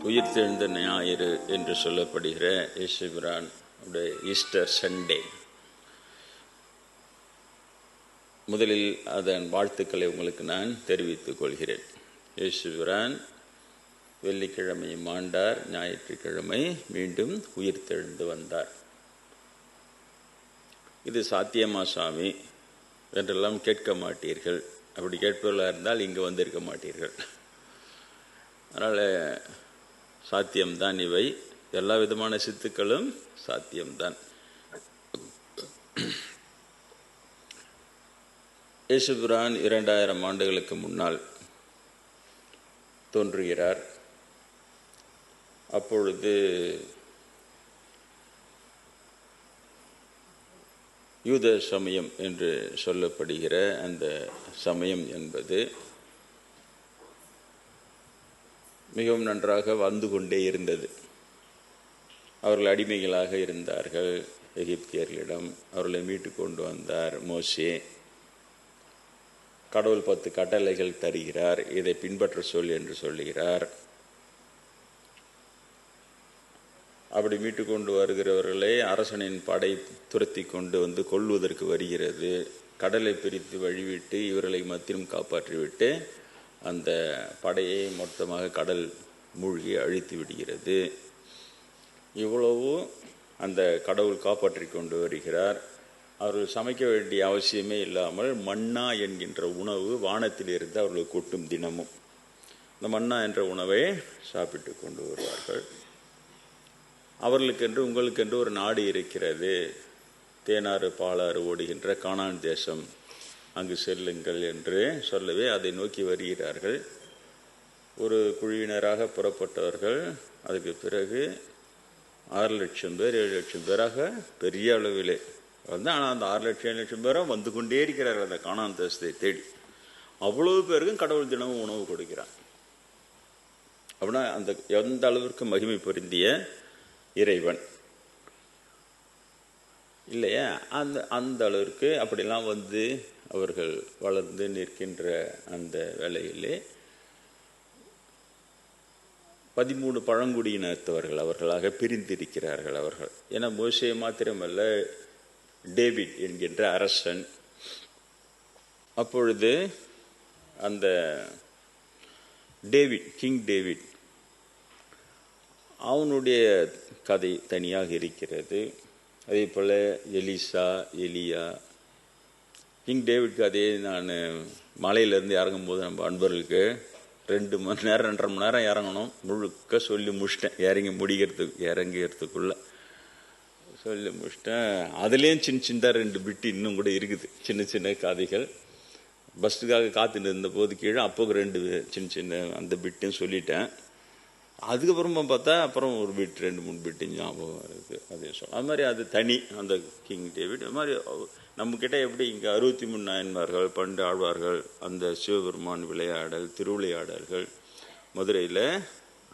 உயிர்த்தெழுந்த ஞாயிறு என்று சொல்லப்படுகிற இயேசுபிரான் ஈஸ்டர் சண்டே. முதலில் அதன் வாழ்த்துக்களை உங்களுக்கு நான் தெரிவித்துக் கொள்கிறேன். இயேசுபிரான் வெள்ளிக்கிழமை மாண்டார், ஞாயிற்றுக்கிழமை மீண்டும் உயிர்த்தெழுந்து வந்தார். இது சாத்தியமா சாமி என்றெல்லாம் கேட்க மாட்டீர்கள். அப்படி கேட்பவர்களாக இருந்தால் இங்கு வந்திருக்க மாட்டீர்கள். அதனால் சாத்தியம்தான் இவை. எல்லா விதமான சித்துக்களும் சாத்தியம்தான். இயேசுபிரான் 2000 ஆண்டுகளுக்கு முன்னால் தோன்றுகிறார். அப்பொழுது யூத சமயம் என்று சொல்லப்படுகிற அந்த சமயம் என்பது மிகவும் நன்றாக வந்து கொண்டே இருந்தது. அவர்கள் அடிமைகளாக இருந்தார்கள் எகிப்தியர்களிடம். அவர்களை மீட்டு கொண்டு வந்தார் மோசே. கடவுள் 10 கட்டளைகள் தருகிறார், இதை பின்பற்ற சொல் என்று சொல்லுகிறார். அப்படி மீட்டு கொண்டு வருகிறவர்களை அரசனின் படை துரத்தி கொண்டு வந்து கொல்வதற்கு வருகிறது. கடலை பிரித்து வழிவிட்டு இவர்களை மத்தியும் காப்பாற்றிவிட்டு அந்த படையை மொத்தமாக கடல் மூழ்கி அழித்து விடுகிறது. இவ்வளவு அந்த கடவுள் காப்பாற்றி கொண்டு வருகிறார். அவர்கள் சமைக்க வேண்டிய அவசியமே இல்லாமல் மன்னா என்கின்ற உணவு வானத்தில் இருந்து அவர்கள் கொட்டும் தினமும். இந்த மன்னா என்ற உணவை சாப்பிட்டு கொண்டு வருவார்கள். அவர்களுக்கென்று உங்களுக்கென்று ஒரு நாடு இருக்கிறது, தேனாறு பாலாறு ஓடுகின்ற கானான் தேசம், அங்கு செல்லுங்கள் என்று சொல்லவே அதை நோக்கி வருகிறார்கள். ஒரு குழுவினராக புறப்பட்டவர்கள் அதுக்கு பிறகு 6 லட்சம் பேர் 7 லட்சம் பேராக பெரிய அளவிலே வந்து, ஆனால் அந்த 6 லட்சம் 7 லட்சம் பேராக வந்து கொண்டே இருக்கிறார்கள் அந்த கானான் தேசத்தை தேடி. அவ்வளவு பேருக்கும் கடவுள் தினமும் உணவு கொடுக்கிறார். அப்படின்னா அந்த எந்த அளவிற்கு மகிமை பொருந்திய இறைவன் இல்லையா? அந்த அளவிற்கு அப்படிலாம் வந்து அவர்கள் வளர்ந்து நிற்கின்ற அந்த வேளையிலே 13 பழங்குடியினத்தவர்கள் அவர்களாக பிரிந்திருக்கிறார்கள். அவர்கள் ஏன்னா மோசே மாத்திரமல்ல, டேவிட் என்கின்ற அரசன். அப்பொழுது அந்த கிங் டேவிட் அவனுடைய கதை தனியாக இருக்கிறது. அதே போல் எலியா, கிங் டேவிட் கதையை நான் மலையிலேருந்து இறங்கும்போது நம்ம அன்பர்களுக்கு 2 மணி நேரம் 2.5 மணி நேரம் இறங்கணும், முழுக்க சொல்லி முடிச்சிட்டேன். இறங்கிறதுக்குள்ள சொல்லி முடிச்சிட்டேன். அதுலேயும் சின்ன 2 பிட்டு இன்னும் கூட இருக்குது, சின்ன கதைகள். பஸ்ஸுக்காக காத்துட்டு இருந்த போது கீழே அப்போ 2 சின்ன அந்த பிட்டும் சொல்லிட்டேன். அதுக்கப்புறமா பார்த்தா அப்புறம் ஒரு பிட் 2-3 பிட்டு ஞாபகம் இருக்குது. அதே சொல்ல அது மாதிரி அது தனி அந்த கிங் டேவிட். அது மாதிரி நம்மக்கிட்ட எப்படி இங்கே 63 நாயன்மார்கள், 12 ஆழ்வார்கள், அந்த சிவபெருமான் விளையாடல் திருவிளையாடல்கள், மதுரையில்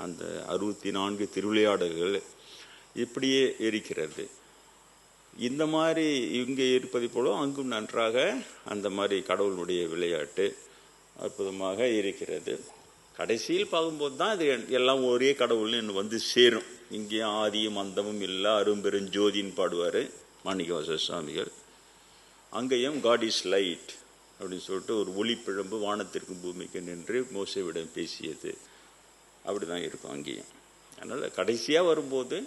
அந்த 64 திருவிளையாடல்கள் இப்படியே இருக்கிறது. இந்த மாதிரி இங்கே இருப்பதை போல அங்கும் நன்றாக அந்த மாதிரி கடவுளுடைய விளையாட்டு அற்புதமாக இருக்கிறது. கடைசியில் பார்க்கும்போது தான் இது எல்லாம் ஒரே கடவுள்னு வந்து சேரும். இங்கேயும் ஆதியும் அந்தமும் இல்லை, அரும்பெருஞ்சோதின்னு பாடுவார் மாணிக்கவாச சுவாமிகள். அங்கேயும் காட் இஸ் லைட் அப்படின்னு சொல்லிட்டு ஒரு ஒளிப்பிழம்பு வானத்திற்கும் பூமிக்கு நின்று மோசேவிடம் பேசியது. அப்படி தான் இருக்கும் அங்கேயும். அதனால் கடைசியாக வரும்போது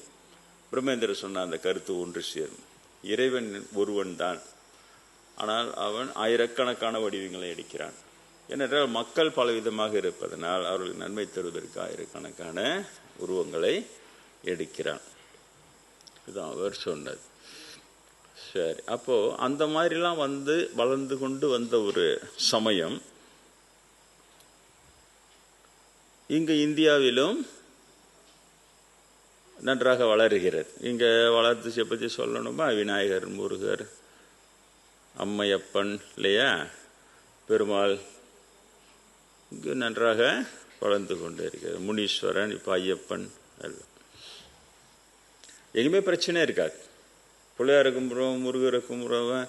பிரம்மேந்திர சொன்ன அந்த கருத்து ஒன்று சேரும். இறைவன் ஒருவன் தான், ஆனால் அவன் ஆயிரக்கணக்கான வடிவங்களை எடுக்கிறான். ஏனென்றால் மக்கள் பலவிதமாக இருப்பதனால் அவர்களுக்கு நன்மை தருவதற்கு ஆயிரக்கணக்கான உருவங்களை எடுக்கிறான். இதுதான் அவர் சொன்னது. சரி, அப்போது அந்த மாதிரிலாம் வந்து வளர்ந்து கொண்டு வந்த ஒரு சமயம் இங்கு இந்தியாவிலும் நன்றாக வளருகிறது. இங்கே வளர்ச்சியை பற்றி சொல்லணுமா? விநாயகர், முருகர், அம்மையப்பன் இல்லையா, பெருமாள் இங்கு நன்றாக வளர்ந்து கொண்டு இருக்கிறது. முனீஸ்வரன், இப்போ ஐயப்பன் எல்லாம். எங்கேயுமே பிரச்சனை இருக்காது. பிள்ளையாரை கும்பிட்றோம், முருகரை கும்பிட்றவன்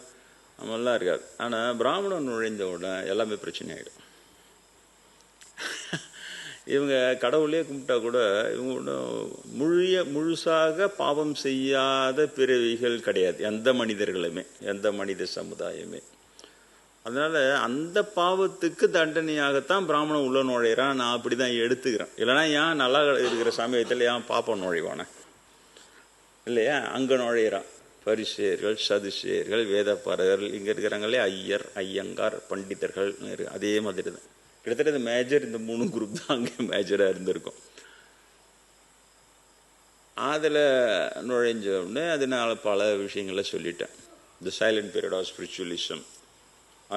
நம்மெல்லாம் இருக்காது. ஆனால் பிராமணன் நுழைந்த உடனே எல்லாமே பிரச்சனை ஆகிடும். இவங்க கடவுளே கும்பிட்டா கூட இவங்க முழுசாக பாவம் செய்யாத பிறவிகள் கிடையாது எந்த மனிதர்களுமே, எந்த மனித சமுதாயமே. அதனால அந்த பாவத்துக்கு தண்டனையாகத்தான் பிராமணன் உள்ள நுழையிறான். நான் அப்படிதான் எடுத்துக்கிறேன். இல்லைன்னா ஏன் நல்லா இருக்கிற சமயத்தில் ஏன் பாப்பம் நுழைவான இல்லையா? அங்க நுழையிறான். பரிசேயர்கள், சதுசேயர்கள், வேதப்பாரகர்கள், இங்க இருக்கிறாங்களே ஐயர், ஐயங்கார், பண்டிதர்கள், அதே மாதிரி தான் கிட்டத்தட்ட மேஜர் இந்த 3 குரூப் தான் அங்கே மேஜரா இருந்திருக்கும். அதுல நுழைஞ்ச உடனே அதனால பல விஷயங்களை சொல்லிட்டேன். தி சைலண்ட் பீரியட் ஆஃப் ஸ்பிரிச்சுவலிசம்,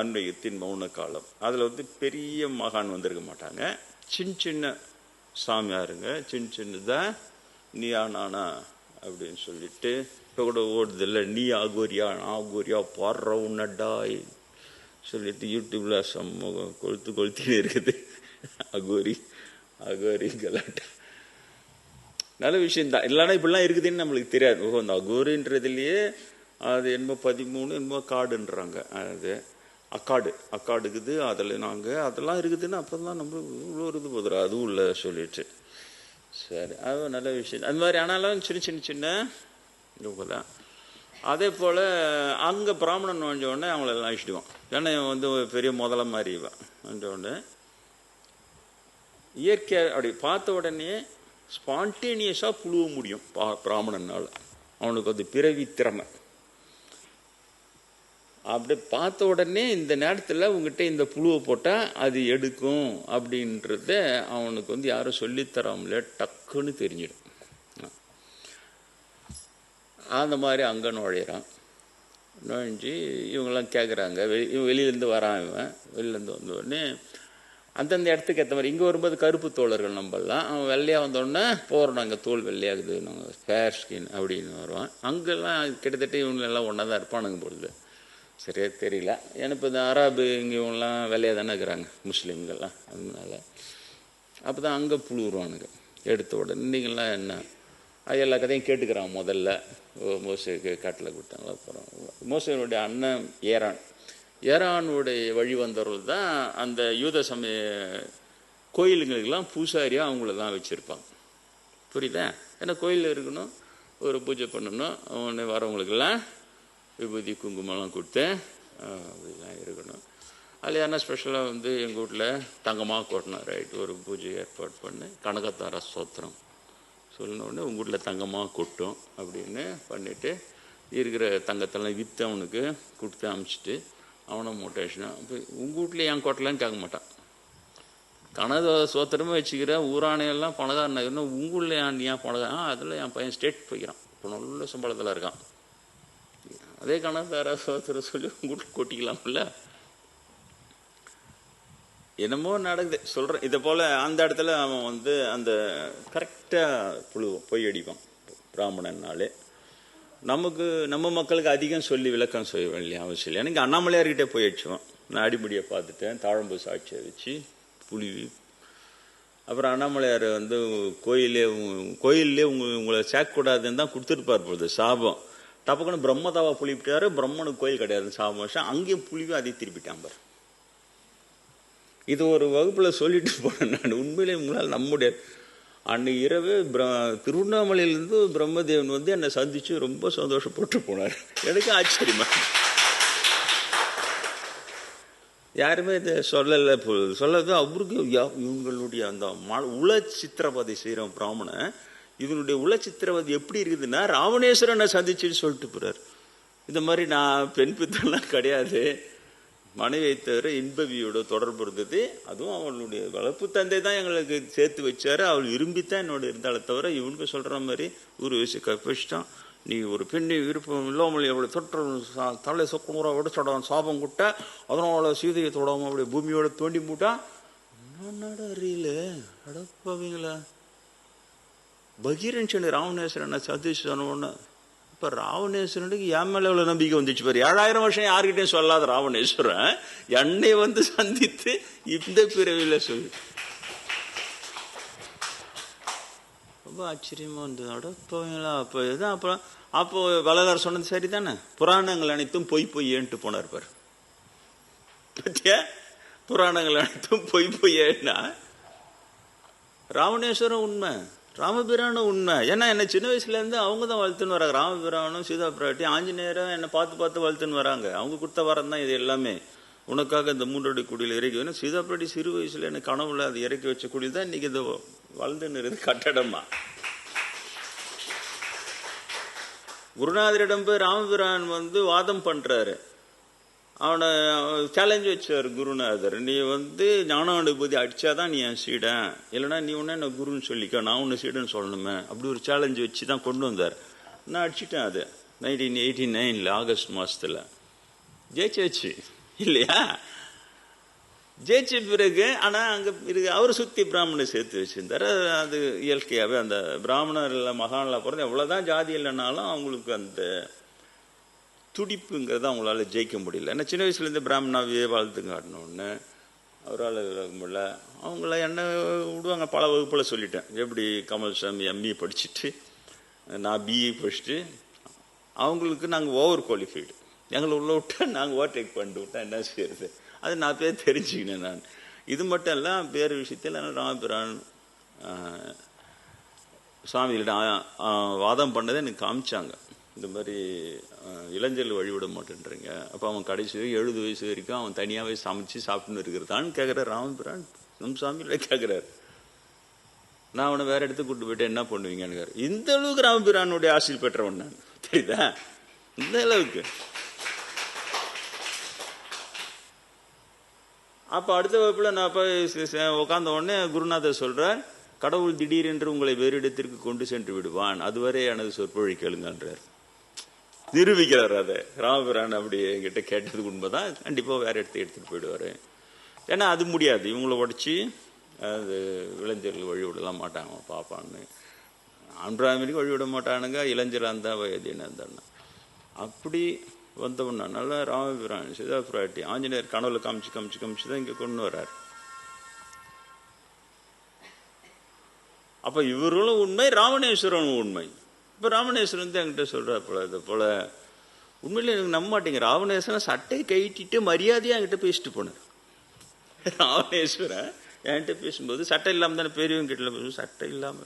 அன்வயத்தின் மௌன காலம். அதுல பெரிய மகான் வந்திருக்க மாட்டாங்க, சின்ன சின்ன சாமியாருங்க, சின்ன சின்னதா நீயா நானா அப்படின்னு சொல்லிட்டு இப்போ கூட ஓடுது இல்லை, நீ ஆகோரியா ஆகோரியா பாடுற உன்னடாய் சொல்லிட்டு யூடியூப்ல சமூகம் கொளுத்தின்னு இருக்குது. அகோரி அகோரி கலாட்டா நல்ல விஷயம்தான். இல்லைன்னா இப்படிலாம் இருக்குதுன்னு நம்மளுக்கு தெரியாது. ஓஹோ, அந்த அகோரின்றதுலயே அது என்னமோ 13 என்னமோ காடுன்றாங்க, அது அக்காடுக்குது, அதில் நாங்கள் அதெல்லாம் இருக்குதுன்னு அப்போதான் நம்மளுக்கு இவ்வளோ இருக்குது போதுரா அதுவும் இல்லை சொல்லிட்டு. சரி, அது நல்ல விஷயம். அந்த மாதிரி ஆனாலும் சின்ன சின்ன சின்ன தான். அதே போல் அங்கே பிராமணன் வந்த உடனே அவங்களெல்லாம் அழிச்சிடுவான். ஏன்னா இவன் பெரிய முதல்ல மாதிரி இவன் வந்த உடனே இயற்கையாக அப்படி பார்த்த உடனே ஸ்பான்டேனியஸாக புழுவ முடியும் பிராமணனால். அவனுக்கு பிறவி திறமை. அப்படி பார்த்த உடனே இந்த நேரத்தில் உங்ககிட்ட இந்த புழுவை போட்டால் அது எடுக்கும் அப்படின்றத அவனுக்கு யாரும் சொல்லித்தராமல டக்குன்னு தெரிஞ்சிடும். அந்த மாதிரி அங்கே நுழையிறான். நுழைஞ்சி இவங்கெல்லாம் கேட்குறாங்க, வெளியிலேருந்து வரான். இவன் வெளியிலேருந்து வந்த உடனே அந்தந்த இடத்துக்கு ஏற்ற மாதிரி இங்கே வரும்போது கருப்பு தோழர்கள் நம்மலாம், அவன் வெள்ளையாக வந்தோடனே போகிறோம், நாங்கள் தோல் வெள்ளையாகுது, நாங்கள் ஃபேர் ஸ்கின் அப்படின்னு வருவான். அங்கெல்லாம் கிட்டத்தட்ட இவங்களெல்லாம் ஒன்றா தான் இருப்பானுங்க பொழுது, சரியா தெரியல. ஏன்னா இப்போ இந்த அராபு இங்கே இவங்கெல்லாம் வெள்ளையாக தானே இருக்கிறாங்க முஸ்லீம்கள்லாம். அதனால அப்போ தான் அங்கே புழுவுருவானுங்க. எடுத்த உடனே நீங்கள்லாம் என்ன அது எல்லா கதையும் கேட்டுக்கிறான். முதல்ல மோசேக்கு காட்டில் கொடுத்தாங்க. அப்புறம் மோசேனுடைய அண்ணன் ஏரானுடைய வழி வந்தவர்கள் தான் அந்த யூத சமய கோயிலுங்களுக்கெல்லாம் பூசாரியாக அவங்கள தான் வச்சுருப்பாங்க. புரியுதா? ஏன்னா கோயிலில் இருக்கணும், ஒரு பூஜை பண்ணணும், அவனை வரவங்களுக்கெல்லாம் விபூதி குங்குமம்லாம் கொடுத்து அப்படிலாம் இருக்கணும். அதில் யாருன்னா ஸ்பெஷலாக எங்கள் வீட்டில் தங்கமாக கொட்டினார், ரைட், ஒரு பூஜை ஏற்பாடு பண்ணி கனகத்தார ஸ்தோத்திரம் சொன்னோடனே உங்கள் வீட்டில் தங்கமாக கொட்டும் அப்படின்னு பண்ணிவிட்டு இருக்கிற தங்கத்தெல்லாம் விற்று அவனுக்கு கொடுத்து அமுச்சிட்டு அவனை மோட்டேஷனாக. இப்போ உங்கள் வீட்டில் ஏன் கொட்டலான்னு கேட்க மாட்டான். கனக சோத்திரமே வச்சுக்கிறேன், ஊராணையெல்லாம் பணக்காரன் நகர்னா உங்கள் ஊரில் ஏன் பணக்காரன்? அதில் என் பையன் ஸ்டேட் போய்க்கிறான், இப்போ நல்ல சம்பளத்தில் இருக்கான். அதே கணக்கார சோத்திர சொல்லி உங்கள் வீட்டில் கொட்டிக்கலாம்ல. என்னமோ நடக்குது சொல்கிறேன். இதை போல் அந்த இடத்துல அவன் அந்த கரெக்டாக புழுவோம் போய் அடிப்பான் பிராமணன்னாலே. நம்ம மக்களுக்கு அதிகம் சொல்லி விளக்கம் செய்ய வேண்டிய அவசியம் இல்லை. எனக்கு அண்ணாமலையார்கிட்டே போய் அடிச்சுவான். நான் அடிமுடியை பார்த்துட்டேன், தாழம்பு சாட்சியை வச்சு புலிவி. அப்புறம் அண்ணாமலையார் கோயிலே உங்களை சேர்க்கக்கூடாதுன்னு தான் கொடுத்துருப்பார் பொழுது சாபம். டப்புக்குன்னு பிரம்மதாவா புலிவிட்டாரு, பிரம்மனுக்கு கோயில் கிடையாது சாபம் வருஷம், அங்கேயும் புலிவி அதை திருப்பிட்டான் பார். இது ஒரு வகுப்புல சொல்லிட்டு போனேன் நான். உண்மையிலே உங்களால் நம்ப முடியாது. அன்னைக்கு இரவு திருவண்ணாமலையிலிருந்து பிரம்மதேவன் என்னை சந்திச்சு ரொம்ப சந்தோஷப்பட்டு போனார். எனக்கு ஆச்சரியமா, யாருமே இதை சொல்லலை. சொல்லது அவருக்கு இவங்களுடைய அந்த உள சித்திரவதை செய்கிற பிராமணன் இவனுடைய உள சித்திரவதை எப்படி இருக்குதுன்னா ராவணேஸ்வரனை சந்திச்சுன்னு சொல்லிட்டு போறாரு. இந்த மாதிரி நான் பெண் பித்தெல்லாம் கிடையாது, மனைவியை தவிர இன்பவியோட தொடர்பு இருந்தது. அதுவும் அவளுடைய வளர்ப்பு தந்தை தான் எங்களுக்கு சேர்த்து வச்சாரு. அவள் விரும்பித்தான் என்னோட இருந்தாலே தவிர இவனுக்கு சொல்ற மாதிரி ஒரு வயசு கப்பிச்சிட்டான். நீ ஒரு பெண்ணை விருப்பம் இல்லாமல் அவளை தொற்ற தலை சொக்குமுறை உடைச்சடான் சாபம் குட்ட, அதனால சீதையை தொடாம அப்படியே பூமியோட தோண்டி மூட்டா. என்னடா அறியல அடப்பாவீங்களா? பகீரன் ராவணேஸ்வரனை சதீஷ் சொன்ன. இப்ப ராவணேஸ்வரனுக்கு என் மேல எவ்வளவு நம்பிக்கை வந்துச்சு பாரு. 7000 வருஷம் யாருக்கிட்டையும் சொல்லாத ராவணேஸ்வரன் என்னை சந்தித்து இந்த பிறவில சொல்லு. ரொம்ப ஆச்சரியமா இருந்தது. அடப்போங்களா? அப்ப இதுதான். அப்புறம் அப்போ வள்ளலார் சொன்னது சரிதானே, புராணங்கள் அனைத்தும் பொய் ஏன்ட்டு போனார் பாரு. பத்தியா? புராணங்கள் அனைத்தும் பொய் ஏன்னா ராவணேஸ்வரம் உண்மை, ராமபிரானும் உண்மை. ஏன்னா என்னை சின்ன வயசுலேருந்து அவங்க தான் வளர்த்துன்னு வராங்க. ராமபிரானும் சீதா பிராட்டி ஆஞ்சநேயரும் என்னை பார்த்து வளர்த்துன்னு வராங்க. அவங்க கொடுத்த வரம் தான் இது எல்லாமே. உனக்காக இந்த 3 அடி குடியில் இறக்கி வேணும். சீதா பிராட்டி சிறு வயசுல எனக்கு கனவுல அது இறக்கி வச்ச குடியில் தான் இன்னைக்கு இது வளர்ந்துன்னு இருக்குது கட்டடமா. குருநாதரிடம் போய் ராமபிரான் வாதம் பண்றாரு. அவனை சேலஞ்ச் வச்சார் குருநாதர். நீ ஞானானுபூதி அடிச்சாதான் நீ என் சீடன், இல்லைன்னா நீ ஒன்னு என்ன குருன்னு சொல்லிக்க, நான் ஒன்னு சீடன்னு சொல்லணுமே. அப்படி ஒரு சேலஞ்ச் வச்சு தான் கொண்டு வந்தார். நான் அடிச்சுட்டேன். அது 1989 ஆகஸ்ட் மாசத்துல ஜெயிச்சாச்சு இல்லையா? ஜெயிச்ச பிறகு ஆனா அங்க அவர் சுத்தி பிராமணனை சேர்த்து வச்சிருந்தாரு. அது இயற்கையாவே அந்த பிராமணர் மகான்ல பிறந்து எவ்வளவுதான் ஜாதி இல்லைன்னாலும் அவங்களுக்கு அந்த துடிப்புங்கிறத அவங்களால ஜெயிக்க முடியல. ஏன்னா சின்ன வயசுலேருந்து பிராமணாவே வாழ்த்து காட்டணும்னு அவரால் முடியல. அவங்கள என்ன விடுவாங்க. பல வகுப்பில் சொல்லிட்டேன். எப்படி கமல் சாமி எம்இ படிச்சுட்டு நான் பிஇ படிச்சுட்டு அவங்களுக்கு நாங்கள் ஓவர் குவாலிஃபைடு, எங்களை உள்ள விட்டா நாங்கள் ஓவர்டேக் பண்ணிட்டு விட்டா என்ன செய்யறது? அது நான் பேர் தெரிஞ்சுக்கினேன். நான் இது மட்டும் இல்லை, வேறு விஷயத்தில் ராமபிரான் சுவாமிகளிடம் வாதம் பண்ணதை எனக்கு காமிச்சாங்க. இந்த மாதிரி இளைஞர்கள் வழிவிட மாட்டேன்றீங்க. அப்போ அவன் கடைசி 70 வயசு வரைக்கும் அவன் தனியாகவே சமைச்சு சாப்பிட்டுன்னு இருக்கிறதான்னு கேட்குறாரு ராமபிரான். நம் சாமியில கேட்குறாரு. நான் அவனை வேற இடத்துக்கு கூட்டு போயிட்டு என்ன பண்ணுவீங்கன்னு. இந்த அளவுக்கு ராமபிரானுடைய ஆசையில் பெற்றவன் நான், தெரியுதா? இந்த அளவுக்கு. அப்போ அடுத்த வகுப்பில் நான் போய் உட்கார்ந்த உடனே குருநாதர் சொல்றார், கடவுள் திடீரென்று உங்களை வேறு இடத்திற்கு கொண்டு சென்று விடுவான், அதுவரை எனது சொற்பொழி கேளுங்கன்றார். நிரூபிக்கிறார். அதை ராமபிரான் அப்படி என்கிட்ட கேட்டது உண்மைதான். கண்டிப்பா வேற இடத்துக்கு எடுத்துட்டு போயிடுவாரு. ஏன்னா அது முடியாது, இவங்களை உடச்சி அது இளைஞர்கள் வழிவிடலாம் மாட்டாங்க பாப்பான்னு. ஆண்பிராமிக்கு வழிவிட மாட்டானுங்க, இளைஞராக இருந்தா வயதினா இருந்தா. அப்படி வந்தவனா நல்லா ராமபிரான் சீதா பிராட்டி ஆஞ்சநேயர் கனவுல காமிச்சு தான் இங்க கொண்டு வர்றாரு. அப்ப இவர்களும் உண்மை, ராவணேஸ்வரனும் உண்மை. இப்ப ராவணேஸ்வரன் என்கிட்ட சொல்ற போல இது போல உண்மையில எனக்கு நம்ப மாட்டேங்க. ராவணேஸ்வரன் சட்டையை கைட்டிட்டு மரியாதையா என்கிட்ட பேசிட்டு போனார். ராவணேஸ்வரன் என்கிட்ட பேசும்போது சட்டை இல்லாம தானே பெரியவங்க கிட்ட சட்டை இல்லாம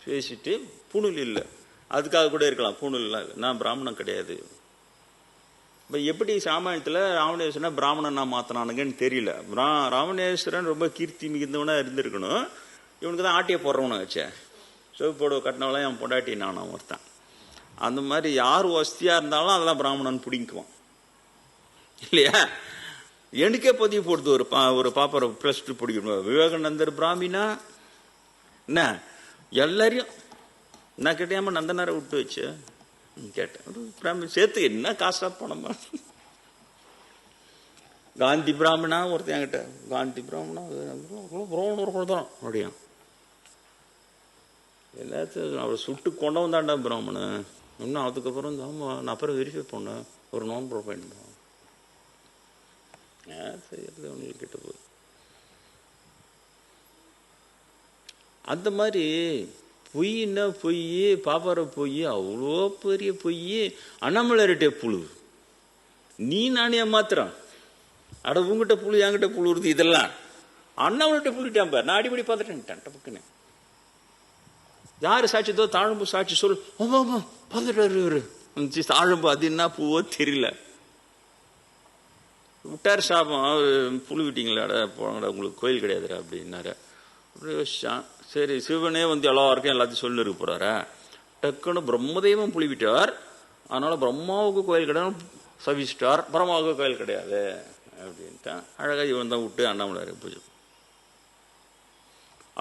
பேசிட்டு பூணூல் இல்லை, அதுக்காக கூட இருக்கலாம். பூணூல் இல்லை, நான் பிராமணன் கிடையாது. இப்ப எப்படி சாமானியத்துல ராவணேஸ்வரன் பிராமணனா மாத்தினானுங்கன்னு தெரியல. ராவணேஸ்வரன் ரொம்ப கீர்த்தி மிகுந்தவனா இருந்திருக்கணும். இவனுக்கு தான் ஆட்டிய போடுறவன வச்சேன். சிவப்போட கட்டினவெல்லாம் என் பொண்டாட்டி நானும் ஒருத்தன். அந்த மாதிரி யார் வசதியா இருந்தாலும் அதெல்லாம் பிராமணன் பிடிக்குவான் இல்லையா? எனக்கே பதிவு போடுது. ஒரு பாப்பரை +2 பிடிக்கணும். விவேகானந்தர் பிராமினா என்ன எல்லாரையும் நான் கேட்டேன். நந்தனாரை விட்டு வச்சு கேட்டேன், பிராமி சேர்த்து என்ன காசா பணமா? காந்தி பிராமணா ஒருத்தன் என்கிட்ட, காந்தி பிராமணா தான் அப்படியா? எல்லாத்தையும் அவர் சுட்டு கொண்டவன் தாண்டா பிராமணன். இன்னும் அதுக்கப்புறம் நான் அப்புறம் வெரிஃபை பண்ணேன், ஒரு நான் ப்ரொஃபைல் தான் செய்யறது அவங்களுக்கு கிட்ட போய். அந்த மாதிரி பொய்னா பொய், பாப்பார பொய், அவ்வளோ பெரிய பொய். அண்ணாமலையார்கிட்ட புழு, நீ நானே மாத்திரம் அட உங்ககிட்ட புழு என்கிட்ட புழுறது இதெல்லாம். அண்ணாமலைகிட்ட புழுட்டான் பார், நான் அடிப்படி பார்த்துட்டேன் டப்புக்குன்னு. யாரு சாட்சியத்தோ தாழம்பு சாட்சி சொல், ஆமா பார்த்துட்டாரு இவரு தாழம்பு, அது என்ன பூவோ தெரியல. விட்டார் சாபம், புழு விட்டீங்களாடா போனடா, உங்களுக்கு கோயில் கிடையாதுடா அப்படின்னாரு. சரி சிவனே எல்லாருக்கும் எல்லாத்தையும் சொல்லி இருக்க போறாரா? டக்குன்னு பிரம்மதேவம் புலி விட்டார். அதனால பிரம்மாவுக்கு கோயில் கிடையாது சவிச்சிட்டார், பிரம்மாவுக்கு கோயில் கிடையாது அப்படின்ட்டான். அழகா இவன் தான் விட்டு அண்ணாமலையார் பூஜை.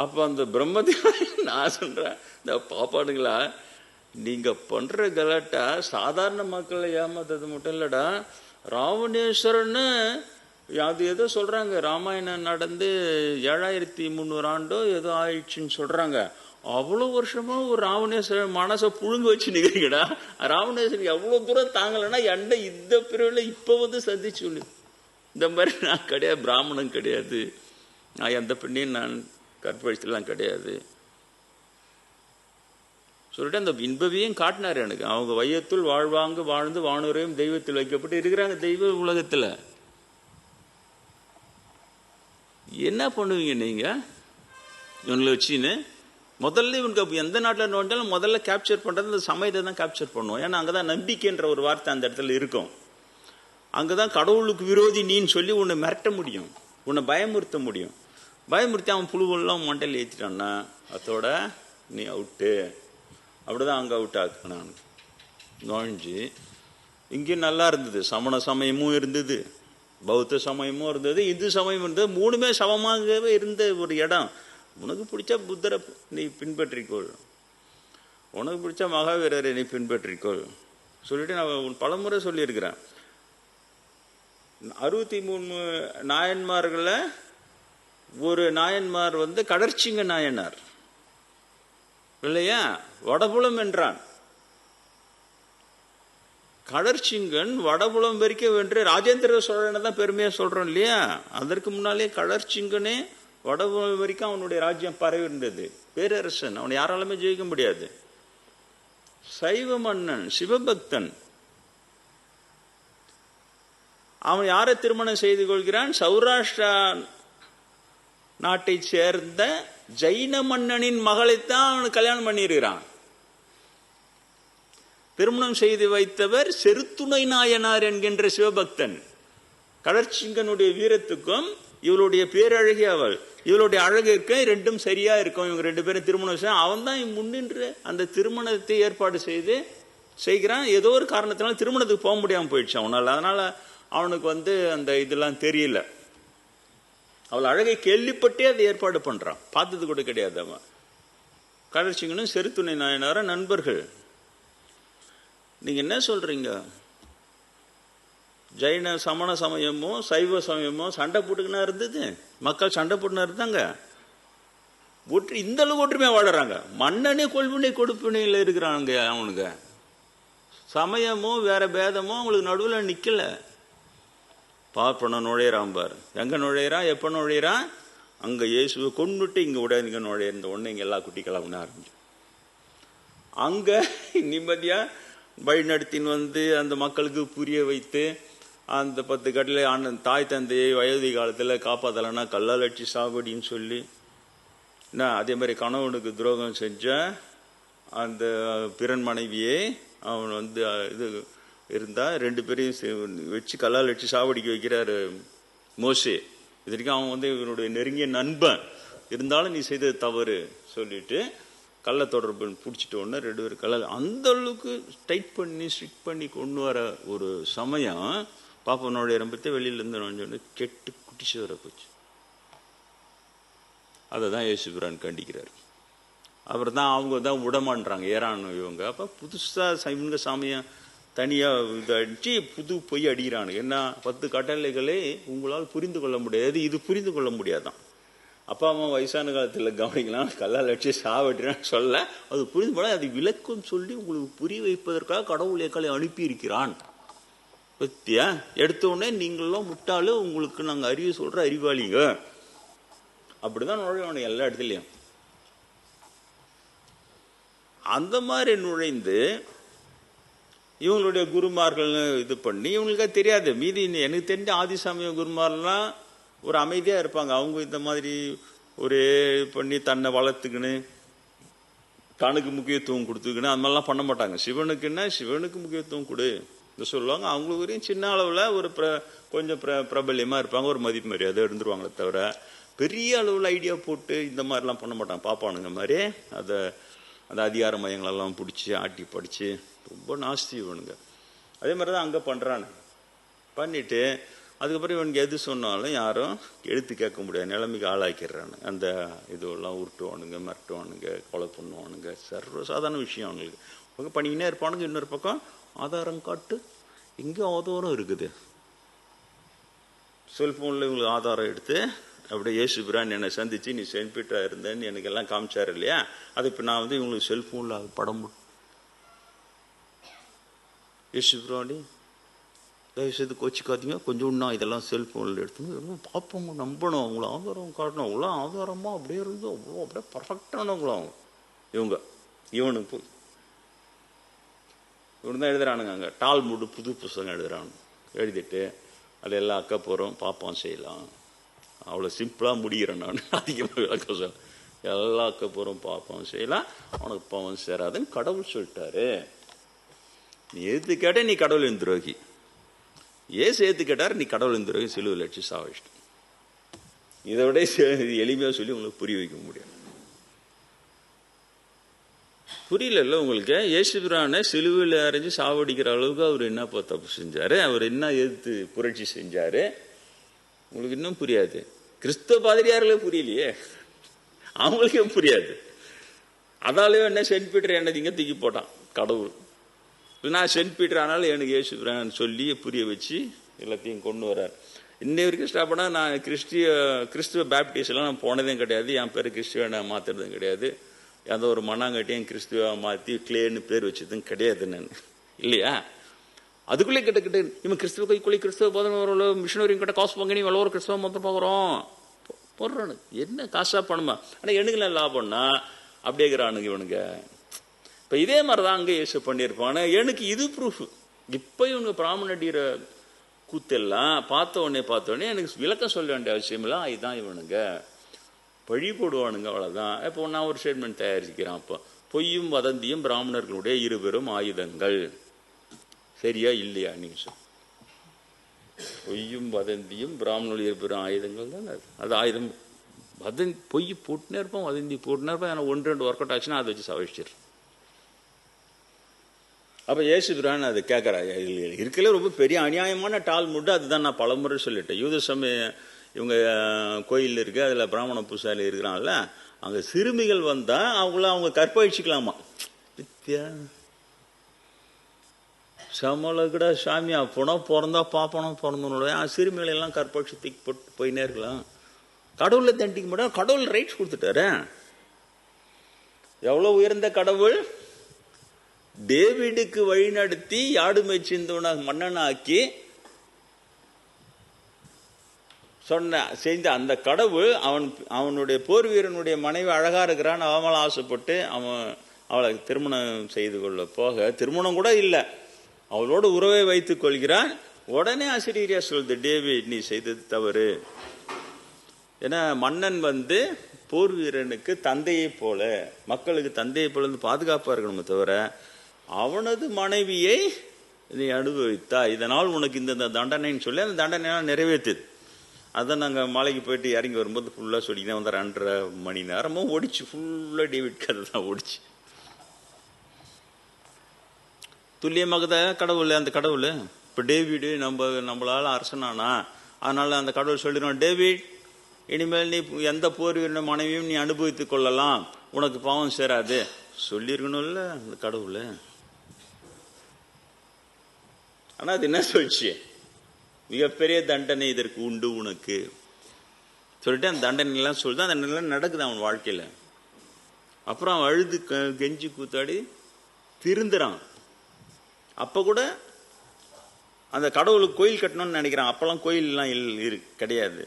அப்ப அந்த பிரம்மதேவன் நான் சொல்றேன், இந்த பாப்பாடுங்களா நீங்க பண்ற கலாட்டா சாதாரண மக்களை ஏமாத்தது மட்டும் இல்லடா, ராவணேஸ்வரன்னு அது ஏதோ சொல்றாங்க, ராமாயணம் நடந்து 7300 ஆண்டோ ஏதோ ஆயிடுச்சுன்னு சொல்றாங்க. அவ்வளவு வருஷமா ஒரு ராவணேஸ்வரன் மனசை புழுங்க வச்சு நிக்கிறீங்கடா. ராவணேஸ்வரன் எவ்வளவு தூரம் தாங்கலன்னா எண்ட இந்த பிரிவுல இப்ப சந்திச்சு இந்த மாதிரி நான் கிடையாது, பிராமணன் கிடையாது, நான் எந்த பெண்ணையும் நான் கற்பழிச்சலாம் கிடையாது சொல்லிட்டு அந்த இன்பவியும் காட்டினாரு எனக்கு. அவங்க வையத்துள் வாழ்வாங்க வாழ்ந்து வானுரையும் தெய்வத்தில் வைக்கப்பட்டு இருக்கிறாங்க. தெய்வ உலகத்துல என்ன பண்ணுவீங்க நீங்க? இவங்களை வச்சுன்னு முதல்ல இவனுக்கு எந்த நாட்டில் நோண்டாலும் முதல்ல கேப்சர் பண்ணுறது இந்த சமயத்தை தான் கேப்சர் பண்ணுவோம். ஏன்னா அங்கே தான் நம்பிக்கைன்ற ஒரு வார்த்தை அந்த இடத்துல இருக்கும். அங்கே தான் கடவுளுக்கு விரோதி நீன்னு சொல்லி உன்னை மிரட்ட முடியும், உன்னை பயமுறுத்த முடியும். பயமுறுத்தி அவன் புழுவெல்லாம் மண்டையில் ஏற்றிட்டான்னா அதோட நீ அவுட்டு. அப்படிதான் அங்கே அவுட் ஆக்கு. நான் நுழைஞ்சு இங்கேயும் நல்லா இருந்தது, சமண சமயமும் இருந்தது, பௌத்த சமயமும் இருந்தது, இந்து சமயம் இருந்தது. மூணுமே சமமாகவே இருந்த ஒரு இடம். உனக்கு பிடிச்ச புத்தரை நீ பின்பற்றிக்கொள், உனக்கு பிடிச்ச மகாவீரரை நீ பின்பற்றிக்கொள் சொல்லிட்டு நான் பலமுறை சொல்லியிருக்கிறேன். 63 நாயன்மார்களை ஒரு நாயன்மார் கடற்சிங்க நாயனார் இல்லையா, வடபுலம் என்றான். கடற்சிங்கன் வடபுலம் வரைக்கும் வென்று ராஜேந்திர சோழனை தான் பெருமையா சொல்றோம் இல்லையா. அதற்கு முன்னாலே கடற்சிங்கனே வடபுலம் வரைக்கும் அவனுடைய ராஜ்யம் பரவி இருந்தது. பேரரசன், அவனை யாராலுமே ஜெயிக்க முடியாது. சைவ மன்னன், சிவபக்தன். அவன் யாரை திருமணம் செய்து கொள்கிறான்? சௌராஷ்டிரா நாட்டை சேர்ந்த ஜைன மன்னனின் மகளைத்தான் அவனுக்கு கல்யாணம் பண்ணியிருக்கிறான். திருமணம் செய்து வைத்தவர் செருத்துணை நாயனார் என்கின்ற சிவபக்தன். கடற்சிங்கனுடைய வீரத்துக்கும் இவளுடைய பேரழகி அவள், இவளுடைய அழகிற்கு ரெண்டும் சரியா இருக்கும். இவங்க 2 பேரும் திருமணம் செய்ய அவன் தான் முன்னின்று அந்த திருமணத்தை ஏற்பாடு செய்கிறான். ஏதோ ஒரு காரணத்தினால திருமணத்துக்கு போக முடியாம போயிடுச்சு அவனால். அதனால அவனுக்கு அந்த இதெல்லாம் தெரியல. அவள் அழகை கேள்விப்பட்டே அதை ஏற்பாடு பண்றான், பார்த்தது கூட கிடையாது. அவன் கடற்சிங்கனும் செருத்துணை நாயனார நண்பர்கள். நீங்க என்ன சொல்றீங்க? ஜைன சமண சமயமோ சைவ சமயமோ சண்டை போட்டுக்கினா இருந்தது, மக்கள் சண்டை போட்டுனா இருந்தாங்க. இந்த அளவுக்கு ஒற்றுமையா வாழறாங்க. மன்னனே கொள்வினை கொடுப்பினையில் இருக்கிறாங்க. அவனுக்கு சமயமோ வேற பேதமோ அவங்களுக்கு நடுவில் நிக்கல. பார்ப்பன நுழையிறான் பாரு. எங்க நுழையிறான், எப்ப நுழையிறான்? அங்க இயேசுவை கொண்டுட்டு இங்க விட இங்க நுழையிருந்த உடனே இங்க எல்லா குட்டிக்கெல்லாம் ஆரம்பிச்சு அங்க நிம்மதியா வழி நடத்தின்னு அந்த மக்களுக்கு புரிய வைத்து அந்த 10 கட்டளை தாய் தந்தையை வயது காலத்துல காப்பாத்தலன்னா கல்லால் அடிச்சு சாவடின்னு சொல்லி, அதே மாதிரி கணவனுக்கு துரோகம் செஞ்ச அந்த பிறன் மனைவியை அவன் இது இருந்தா 2 பேரையும் வச்சு கல்லால் அடிச்சு சாவடிக்க வைக்கிறாரு மோசே. இது வரைக்கும் அவன் இவனுடைய நெருங்கிய நண்பன், இருந்தாலும் நீ செய்தது தவறு சொல்லிட்டு கள்ள தொடர்பு பிடிச்சிட்டு ஒன்று 2 பேர் கல்ல அந்த அளவுக்கு டைட் பண்ணி ஸ்ட்ரிக்ட் பண்ணி கொண்டு வர ஒரு சமயம் பாப்பனுடைய ரம்பத்தை வெளியிலேருந்து கெட்டு குட்டிச்சு வர போச்சு. அதை தான் இயேசுபிரான் கண்டிக்கிறார். அவர் தான் அவங்க தான் விடமான்றாங்க ஏறானு இவங்க. அப்போ புதுசாக இவங்க சாமியம் தனியாக இதை அடிச்சு புது பொய் அடிக்கிறானு. என்ன 10 கட்டளைகளே உங்களால் புரிந்து கொள்ள முடியாது, இது புரிந்து கொள்ள முடியாதான். அப்பா அம்மா வயசான காலத்தில் கவனிக்கலாம், கல்லால் அடிச்சு சாவடிறான்னு சொல்ல அது புரிந்து போல அது விளக்கம் சொல்லி உங்களுக்கு புரிய வைப்பதற்காக கடவுள் எக்களை அனுப்பி இருக்கிறான். பத்தியா எடுத்த உடனே நீங்களும் முட்டாளு, உங்களுக்கு நாங்கள் அறிவு சொல்ற அறிவாளிங்க. அப்படிதான் நுழையணும் எல்லா இடத்துலையும். அந்த மாதிரி நுழைந்து இவங்களுடைய குருமார்கள் இது பண்ணி இவங்களுக்கா தெரியாது. மீதி எனக்கு தெரிஞ்ச ஆதி சமய குருமாரெல்லாம் ஒரு அமைதியா இருப்பாங்க. அவங்க இந்த மாதிரி ஒரு பண்ணி தன்னை வளர்த்துக்கின்னு தனக்கு முக்கியத்துவம் கொடுத்துக்கின்னு அந்த மாதிரிலாம் பண்ண மாட்டாங்க. சிவனுக்குன்னா சிவனுக்கு முக்கியத்துவம் கொடு சொல்லுவாங்க. அவங்களுக்கு வரையும் சின்ன அளவுல ஒரு கொஞ்சம் பிரபல்யமா இருப்பாங்க, ஒரு மதிப்பு மரியாதை இருந்துருவாங்களே தவிர பெரிய அளவுல ஐடியா போட்டு இந்த மாதிரிலாம் பண்ண மாட்டாங்க. பாப்பானுங்க மாதிரி அதை அந்த அதிகார மையங்களெல்லாம் பிடிச்சி ஆட்டி படிச்சு ரொம்ப நாஸ்தி இவனுங்க. அதே மாதிரிதான் அங்க பண்றானு பண்ணிட்டு அதுக்கப்புறம் இவனுக்கு எது சொன்னாலும் யாரும் எடுத்து கேட்க முடியாது நிலைமைக்கு ஆளாக்கிடுறானு. அந்த இதுவெல்லாம் உருட்டுவானுங்க, மிரட்டுவானுங்க, கொலை பண்ணுவானுங்க. சர்வசாதாரண விஷயம் அவங்களுக்கு பண்ணிக்கினே இருப்பானுங்க. இன்னொரு பக்கம் ஆதாரம் காட்டு, எங்க ஆதாரம் இருக்குது? செல்போன்ல இவங்களுக்கு ஆதாரம் எடுத்து அப்படியே இயேசுபிரான் என்னை சந்திச்சு நீ செயின்ட் பீட்டரா இருந்தேன்னு எனக்கு எல்லாம் காமிச்சாரு இல்லையா, அது இப்ப நான் இவங்களுக்கு செல்போன்ல படம் இயேசுபிரானி தயவுசெய்து கோச்சிக்காதீங்க, கொஞ்சம் நான் இதெல்லாம் செல்போன்ல எடுத்து பார்ப்போங்க, நம்பணும், அவங்கள ஆதாரம் காட்டணும். அவங்களாம் ஆதாரமா அப்படியே இருந்து அவ்வளோ அப்படியே பர்ஃபெக்டானவங்களாம் இவங்க. இவனுக்கு போய் இவனு தான் எழுதுறானுங்க. அங்கே டால்முட் புது புத்தகம் எழுதுறானு. எழுதிட்டு அதில் எல்லாம் அக்க போகிறோம் பார்ப்போம் செய்யலாம். அவ்வளோ சிம்பிளாக முடிகிறேன் நான். அதிகமாக விளக்கம் சொல்ல எல்லாக்கப்புறம் பாப்பம் செய்யலாம், உனக்கு பாவம் சேராதுன்னு கடவுள் சொல்லிட்டாரு. நீ எதிர்த்து கேட்ட நீ கடவுளின் துரோகி. ஏசு ஏத்து கேட்டார், நீ கடவுளின் துரோகி, சிலுவையில் அடிச்சு சாவிச்சிட்டு. இதை விட எளிமையாக சொல்லி உங்களுக்கு புரிய வைக்க முடியும். புரியல உங்களுக்கு? இயேசு பிரானை சிலுவையில் அரைஞ்சு சாவடிக்கிற அளவுக்கு அவர் என்ன தப்பு செஞ்சாரு, அவர் என்ன எதிர்த்து புரட்சி செஞ்சாரு, உங்களுக்கு இன்னும் புரியாது. கிறிஸ்தவ பாதிரியார்களே புரியலையே, அவங்களுக்கே புரியாது. அதாலேயே என்ன சென்ட் பீட்டர் என்ன இங்கே தூக்கி போட்டான் கடவுள். நான் சென்ட் பீட்டர் ஆனாலும் எனக்கு இயேசு பிரான் சொல்லி புரிய வச்சு எல்லாத்தையும் கொண்டு வர்றார். இன்னை வரைக்கும் ஸ்டாப் பண்ணால் நான் கிறிஸ்துவ பேப்டிஸ்ட்லாம் நான் போனதும் கிடையாது. என் பேர் கிறிஸ்துவ நான் மாற்றுறதும் கிடையாது. எந்த ஒரு மண்ணாங்கட்டியும் கிறிஸ்துவ மாற்றி கிளேன்னு பேர் வச்சதும் கிடையாது நான், இல்லையா? அதுக்குள்ளே கிட்ட இவன் கிறிஸ்துவ கைக்குள்ளே கிறிஸ்துவ போதனை மிஷினரியும் கிட்ட காசு வாங்கி எவ்வளோ ஒரு கிறிஸ்தவ மாத்திரம் பார்க்குறோம் போடுறானு. என்ன காசாக பண்ணுமா? ஆனால் எனக்குலாம் லாபம்னா அப்படியே இருக்கிறானுங்க இவனுங்க. இப்போ இதே மாதிரி தான் அங்கே இயேசு பண்ணியிருப்பானு. எனக்கு இது ப்ரூஃப். இப்போ இவனுங்க பிராமண அடிக்கிற கூத்தெல்லாம் பார்த்த உடனே எனக்கு விளக்கம் சொல்ல வேண்டிய அவசியம் இல்லை. இதுதான் இவனுங்க பழி போடுவானுங்க, அவ்வளோதான். இப்போ நான் ஒரு ஸ்டேட்மெண்ட் தயாரிக்கிறேன். அப்போ பொய்யும் வதந்தியும் பிராமணர்களுடைய இருபெரும் ஆயுதங்கள். சரியா இல்லையா? நீங்க சொல். பொய்யும் வதந்தியும் பிராமணர்கள் இருபெரும் ஆயுதங்கள் தான். அது ஆயுதம். பொய் போட்டுனே இருப்போம், வதந்தி போட்டுனே இருப்போம். ஆனால் 1-2 ஒர்க் அவுட் ஆச்சுன்னா அதை வச்சு சவிச்சிடும். அப்போ இயேசு பிரான் அது கேட்குறா. இருக்கல ரொம்ப பெரிய அநியாயமான டால்முட். அதுதான் நான் பலமுறை சொல்லிட்டேன். யூத சமய இவங்க கோயில் இருக்கு, அதில் பிராமண பூசாரி இருக்கிறாங்கல்ல, அங்கே சிறுமிகள் வந்தால் அவங்க கற்பழிச்சிக்கலாமா? வித்தியா சமலகடா சாமி அப்போனா பிறந்தா பாப்பனம் பிறந்தோட சிறுமிகளை எல்லாம் கற்பழிச்சு தூக்கி போட்டு போயினே இருக்கலாம். கடவுளை தண்டிக்க மாட்டோம். கடவுள் ரைட்ஸ் கொடுத்துட்டாரு. எவ்வளோ உயர்ந்த கடவுள்! டேவிடுக்கு வழி நடத்தி யாடு மேய்ச்சிருந்தவனாக மன்னனாக்கி செஞ்ச அந்த கடவுள் அவனுடைய போர் வீரனுடைய மனைவி அழகா இருக்கிறான்னு அவளை ஆசைப்பட்டு அவளை திருமணம் செய்து கொள்ள போக, திருமணம் கூட இல்லை, அவளோட உறவை வைத்துக் கொள்கிறான். உடனே அசிரியா சொல்லுது, டேவிட் நீ செய்தது தவறு. ஏன்னா மன்னன் போர் வீரனுக்கு தந்தையை போல, மக்களுக்கு தந்தையை போல பாதுகாப்பா இருக்கணுமே தவிர அவனது மனைவியை நீ அனுபவித்தா, இதனால் உனக்கு இந்த தண்டனைன்னு சொல்லி அந்த தண்டனையெல்லாம் நிறைவேற்றுது. அதான் நாங்கள் மலைக்கு போயிட்டு இறங்கி வரும்போது ஃபுல்லாக சொல்லிக்கினே வந்தார். 2.5 மணி நேரமும் ஓடிச்சு. ஃபுல்லாக டேவிட் கதை தான் ஓடிச்சு. துல்லியமாக தான் கடவுள். அந்த கடவுள் இப்போ டேவிடு நம்மளால அரசனானா, அதனால அந்த கடவுள் சொல்லிடுவான், டேவிட் இனிமேல் நீ எந்த போர் வீரன மனைவியும் நீ அனுபவித்துக் கொள்ளலாம், உனக்கு பாவம் சேராது சொல்லியிருக்கணும்ல அந்த கடவுள். ஆனால் அது என்ன சொல்லிச்சு? மிகப்பெரிய தண்டனை இதற்கு உண்டு உனக்கு சொல்லிட்டு அந்த தண்டனைலாம் சொல்லிட்டு அந்த நிலை நடக்குது அவன் வாழ்க்கையில். அப்புறம் அவன் அழுது கெஞ்சி கூத்தாடி திருந்துறான். அப்போ கூட அந்த கடவுளுக்கு கோயில் கட்டணும்னு நினைக்கிறான். அப்போல்லாம் கோயிலெலாம் கிடையாது.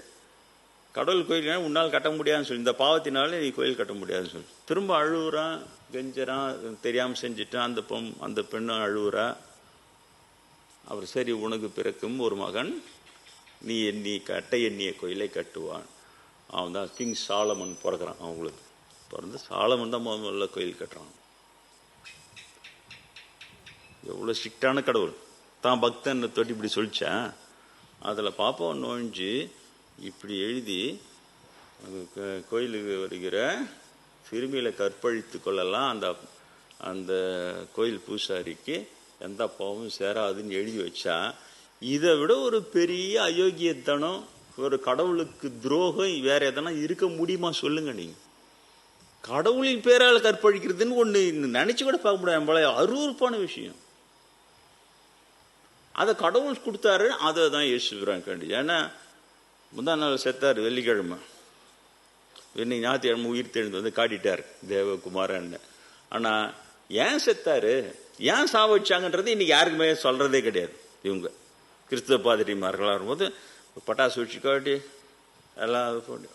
கடவுள் கோயில் உன்னால் கட்ட முடியாதுன்னு சொல்லி, இந்த பாவத்தினால நீ கோயில் கட்ட முடியாதுன்னு சொல்லி திரும்ப அழுகுறான், கெஞ்சறான், தெரியாமல் செஞ்சுட்டான். அந்த பெண்ணும் அழுகுறா. அவர் சரி உனக்கு பிறக்கும் ஒரு மகன், நீ கட்ட எண்ணிய கோயிலை கட்டுவான். அவன் தான் கிங் சாலமன் பிறக்கிறான். அவங்களுக்கு பிறந்து சாலமன் தான் முதல்ல கோயில் கட்டுறான். எவ்வளோ ஸ்ட்ரிக்டான கடவுள். தான் பக்தன் தொட்டி இப்படி சொல்லிச்சான். அதில் பாப்பாவை நோஞ்சு இப்படி எழுதி கோயிலுக்கு வருகிற சிறுமியில கற்பழித்து கொள்ளலாம், அந்த கோயில் பூசாரிக்கு எந்த பாவமும் சேராதுன்னு எழுதி வச்சா, இதை விட ஒரு பெரிய அயோக்கியத்தனம், ஒரு கடவுளுக்கு துரோகம் வேற எதனா இருக்க முடியுமா சொல்லுங்க? நீங்க கடவுளின் பேரால் கற்பழிக்கிறதுன்னு ஒண்ணு நினைச்சு கூட பார்க்க முடியாது. போல அருவருப்பான விஷயம். அதை கடவுள் கொடுத்தாரு. அதை தான் இயேசுகிறான் கண்டி. ஏன்னா முந்தா நாள் செத்தார் வெள்ளிக்கிழமை, இன்னைக்கு ஞாயிற்றுக்கிழமை உயிர் தெழுந்து காட்டிட்டார் தேவகுமாரன். ஆனா ஏன் செத்தாரு, ஏன் சாவடிச்சாங்கன்றது இன்னைக்கு யாருக்குமே சொல்றதே கிடையாது. இவங்க கிறிஸ்தவ பாதிரிமார்களாக இருக்கும்போது பட்டாசு வச்சு காட்டி எல்லாம் போட்டு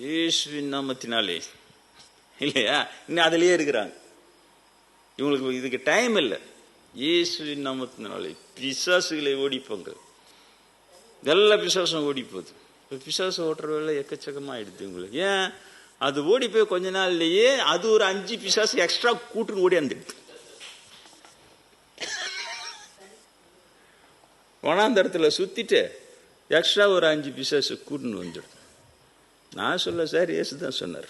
இயேசுவின் நாமத்தினாலே இல்லையா, இன்னும் அதுலயே இருக்கிறாங்க. இவங்களுக்கு இதுக்கு டைம் இல்லை. இயேசுவின் நாமத்தினாலே பிசாசுகளை ஓடிப்போங்க, எல்லா பிசாசும் ஓடி போகுது. பிசாசு ஓட்டுற வேலை எக்கச்சக்கமாகிடுது உங்களுக்கு. ஏன்? அது ஓடி போய் கொஞ்ச நாள்லயே அது ஒரு 5 பிசாசு எக்ஸ்ட்ரா கூட்டுன்னு ஓடி வந்துடுது. வனாந்தரத்தில் சுத்திட்டு எக்ஸ்ட்ரா ஒரு 5 பிசாசு கூட்டுன்னு வந்துடுது. நான் சொல்ல சார், இயேசு தான் சொன்னார்.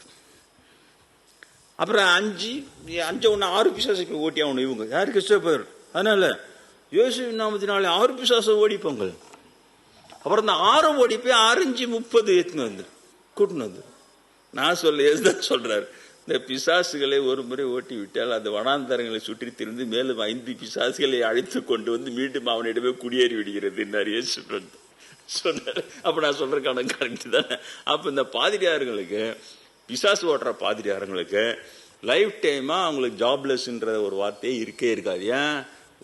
அப்புறம் 5 ஒன்று 6 பிசாசுக்கு ஓட்டி ஆகணும் இவங்க. யாரு? கிறிஸ்தவர். அதனால இயேசு நாமத்தினாலே 6 பிசாசு ஓடிப்போங்க. அப்புறம் இந்த 6 ஓடி போய் 6 5 30 எடுத்துன்னு வந்து கூட்டுன்னு வந்து. நான் சொல்ல இயேசு தான் சொல்றாரு, இந்த பிசாசுகளை ஒரு முறை ஓட்டி விட்டால் அந்த வனாந்தரங்களை சுற்றி திரிந்து மேலும் 5 பிசாசுகளை அழைத்து கொண்டு வந்து மீண்டும் அவனிடமே குடியேறி விடுகிறது இயேசு சொன்னார். அப்ப நான் சொல்ற கணக்கு கரெக்ட் தானே? அப்ப இந்த பாதிரியாருங்களுக்கு, பிசாசு ஓட்டுற பாதிரியாருங்களுக்கு லைஃப் டைமா அவங்களுக்கு ஜாப்லெஸ்ன்ற ஒரு வார்த்தையே இருக்கே இருக்காது. ஏன்?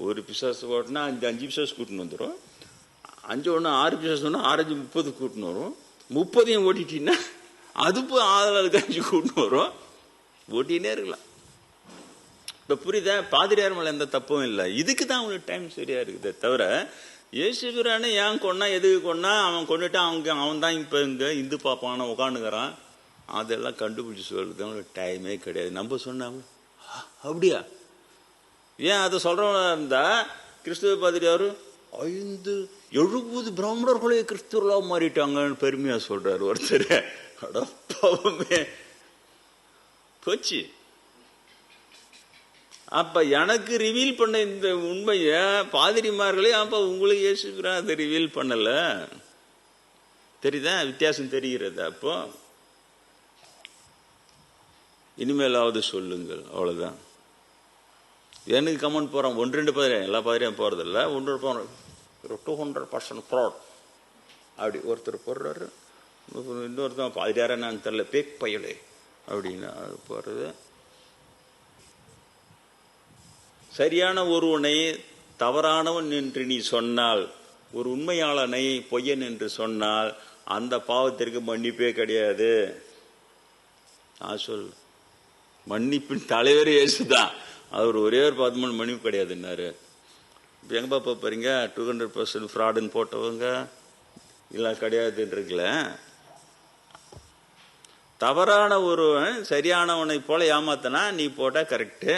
ஒரு பிசாசு ஓட்டினா 5 பிசாசு கூட்டின்னு வந்துடும். 5 1 6 பிசாசு 6 5 30 கூட்டின்னு வரும். 30 ஓட்டிட்டீங்கன்னா அது போய் 6 5 கூட்டின்னு வரும். ஓட்டினே இருக்கலாம். இப்ப புரியுதா? பாதிரியார் மேல எந்த தப்பும் இல்லை. இதுக்கு தான் அவனுக்கு டைம் சரியா இருக்குதே தவிர, இயேசுபிரானே ஏன் கொன்னா, எதுக்கு கொன்னா, அவன் கொண்டுட்டா அவன் தான் இப்ப இங்க இந்து பாப்பான உட்காந்துக்கிறான், அதெல்லாம் கண்டுபிடிச்சு சொல்றது அவனுக்கு டைமே கிடையாது. நம்ம சொன்னாங்க அப்படியா? ஏன் அதை சொல்றவனா இருந்தா கிறிஸ்துவ பாதிரியாரு 70 பிராமணர்களே கிறிஸ்துவர்களா மாறிட்டாங்கன்னு பெருமையா சொல்றாரு ஒருத்தர். அடப்பாவமே போச்சு. அப்ப எனக்கு ரிவீல் பண்ண இந்த உண்மைய பாதிரிமார்களே அப்ப உங்களுக்கு இயேசுபிரான் அதை ரிவீல் பண்ணல. தெரியுதா? வித்தியாசம் தெரிகிறது. அப்போ இனிமேலாவது சொல்லுங்கள், அவ்வளவுதான். எனக்கு கமெண்ட் போறான் 1-2 பாதிரியா, எல்லா பாதிரியும் போறதில்ல, 200% ஃப்ராட் அப்படி ஒருத்தர் போடுறாரு. இன்னொருத்தன் பாதிரியாரா நான் தெரியல, பேக் பயலே அப்படின்னு போறது. சரியான ஒருவனை தவறானவன் என்று நீ சொன்னால், ஒரு உண்மையாளனை பொய்யன் என்று சொன்னால் அந்த பாவத்திற்கு மன்னிப்பே கிடையாது. நான் சொல், மன்னிப்பின் தலைவர் இயேசுதான். அவர் ஒரே ஒரு 10 மன்னிப்பு கிடையாதுன்னாரு. இப்போ எங்க பாப்பா பாருங்க, 200% ஃப்ராடுன்னு போட்டவங்க இல்லை கிடையாதுன்றீங்கள. தவறான ஒருவன் சரியானவனை போல ஏமாத்தனா நீ போட்டா கரெக்டு.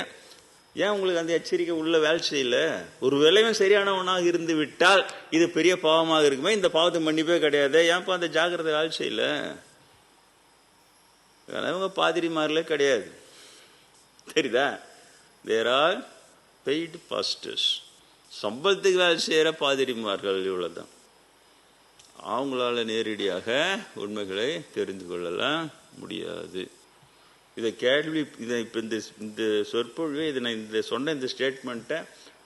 ஏன் உங்களுக்கு அந்த எச்சரிக்கை உள்ள வேலை செய்யல? ஒரு வேளையும் சரியானவனாக இருந்து விட்டால் இது பெரிய பாவமாக இருக்குமே, இந்த பாவத்தை மன்னிப்பே கிடையாது, ஏன்ப்பா அந்த ஜாக்கிரதை வேலை செய்யல? இவங்க பாதிரிமார்களே கிடையாது. தெரியுதா? There are paid pastors. சம்பளத்துக்கு வேலை செய்யற பாதிரிமார்கள் இவ்வளவுதான். அவங்களால நேரடியாக உண்மைகளை தெரிந்து கொள்ளலாம் முடியாது. இதை கேள்வி, இதை இப்போ இந்த சொற்பொழிவை, இதை நான் இந்த சொன்ன இந்த ஸ்டேட்மெண்ட்டை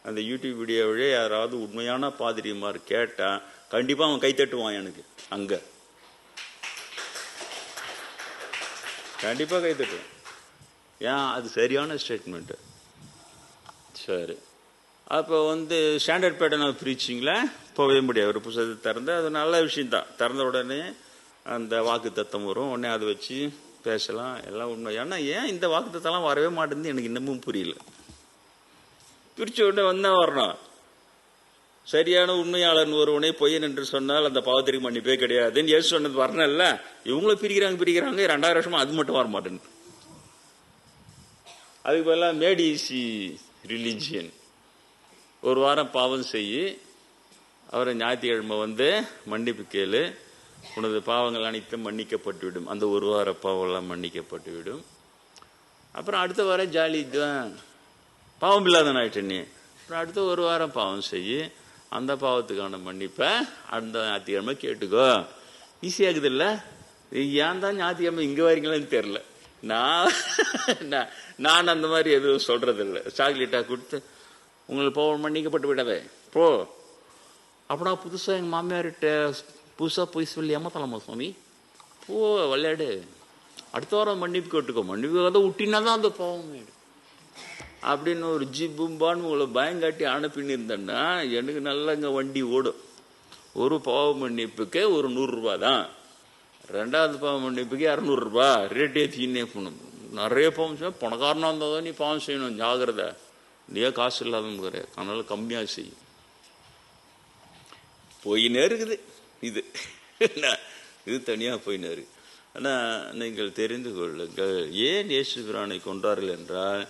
அந்த யூடியூப் வீடியோவிலே யாராவது உண்மையான பாதிரிமார் கேட்டா கண்டிப்பா அவன் கைத்தட்டுவான். எனக்கு அங்க கண்டிப்பா கைத்தட்டுவான். ஏன்? அது சரியான ஸ்டேட்மெண்ட். சரி, அப்போ ஸ்டாண்டர்ட் பேட்டர்ன் ஆஃப் ப்ரீச்சிங்கில் போகவே முடியாது. ஒரு புத்தகத்தை திறந்து, அது நல்ல விஷயம்தான், திறந்த உடனே அந்த வாக்கு தத்தம் வரும், உடனே அதை வச்சு பேசலாம், எல்லாம் உண்மை. ஏன்னா ஏன் இந்த வாக்கு தத்தம்லாம் வரவே மாட்டேங்குது எனக்கு இன்னமும் புரியல. பிரிச்ச உடனே வந்தா வரணும். சரியான உண்மையாளன் ஒருவனை பொய்யன் என்று சொன்னால் அந்த பாவத்திற்கு மன்னிப்பே கிடையாதுன்னு இயேசு சொன்னது வரணும்ல. இவங்களும் பிரிக்கிறாங்க 2000 வருஷமா அது மட்டும் வர மாட்டேன்னு. அதுக்கு பதிலாக மேட் ஈஸி ரிலிஜியன். ஒரு வாரம் பாவம் செய்யி, அவரை ஞாயிற்றுக்கிழமை மன்னிப்பு கேளு, உனது பாவங்கள் அனைத்தும் மன்னிக்கப்பட்டுவிடும். அந்த ஒரு வார பாவம்லாம் மன்னிக்கப்பட்டுவிடும். அப்புறம் அடுத்த வாரம் ஜாலி தான், பாவம் இல்லாதவன் ஆயிட்டே. அப்புறம் அடுத்த ஒரு வாரம் பாவம் செய்யி, அந்த பாவத்துக்கான மன்னிப்பை அந்த ஞாயிற்றுக்கிழமை கேட்டுக்கோ. ஈஸியாகுது இல்லை? ஏன் தான் ஞாயிற்றுக்கிழமை இங்கே வரீங்களான்னு தெரில. நான் அந்த மாதிரி எதுவும் சொல்றதில்லை. சாக்லேட்டாக கொடுத்து உங்களுக்கு பாவம் மன்னிக்கப்பட்டு விடவே போ. அப்படின்னா புதுசாக எங்கள் மாமியார்கிட்ட புதுசாக போய் சொல்லி ஏமாத்தலாமா சுவாமி? போ விளையாடு, அடுத்த வாரம் மன்னிப்பு கேட்டுக்கோ, மன்னிப்பு கதை விட்டினா தான் அந்த பாவம் அப்படின்னு ஒரு ஜிபும்பான்னு உங்களை பயங்காட்டி அனுப்பின்னு இருந்தேன்னா எனக்கு நல்லா இங்கே வண்டி ஓடும். ஒரு பாவ மன்னிப்புக்கு ஒரு 100 ரூபா தான், 2வது பாவ மன்னிப்புக்கு 200 ரூபா ரேட்டே தீனே போகணும். நிறைய பாவம் செய்யணும், பணக்காரனாக இருந்தால் தான் நீ பாவம் செய்யணும், ஜாகிரதை. நீயே காசு இல்லாதவங்க கிடையாது, அதனால கம்மியாக செய்யும். போயினே இருக்குது. இது இது தனியாக போயினாரு. ஆனால் நீங்கள் தெரிந்து கொள்ளுங்கள், ஏன் இயேசு பிரானை கொன்றார்கள் என்றால்,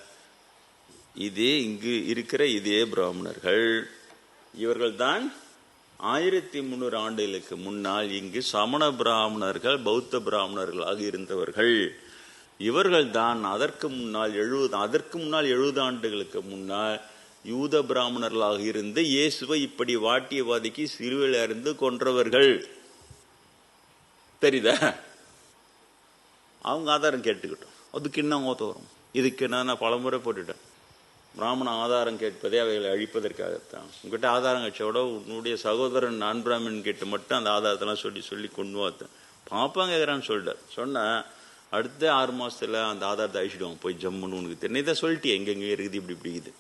இதே இங்கு இருக்கிற இதே பிராமணர்கள், இவர்கள்தான் 1300 ஆண்டுகளுக்கு முன்னால் இங்கு சமண பிராமணர்கள் பௌத்த பிராமணர்களாக இருந்தவர்கள். இவர்கள் தான் அதற்கு முன்னால் 70 ஆண்டுகளுக்கு முன்னால் யூத பிராமணர்களாக இருந்து இயேசுவை இப்படி வாட்டியவாதிக்கு சிலுவையில் இருந்து கொன்றவர்கள். தெரியுதா? அவங்க ஆதாரம் கேட்டுக்கிட்டோம். அதுக்கு என்ன ஓத்த வரும்? இதுக்கு என்ன நான் பலமுறை போட்டுட்டேன். பிராமண ஆதாரம் கேட்பதே அவைகளை அழிப்பதற்காகத்தான். உங்ககிட்ட ஆதாரம் கட்சியோட உன்னுடைய சகோதரன் நான் பிராமணன் கேட்டு மட்டும் அந்த ஆதாரத்தெல்லாம் சொல்லி கொண்டு பார்த்தேன். பாப்பாங்க கேட்குறான்னு சொல்லிட்டார். சொன்னேன், அடுத்த 6 மாதத்தில் அந்த ஆதாரத்தை அழிச்சிடுவாங்க. போய் ஜம்முன்னு உனக்கு தெரியும், இதை சொல்லிட்டு எங்கெங்கே இருக்குது, இப்படி இருக்குது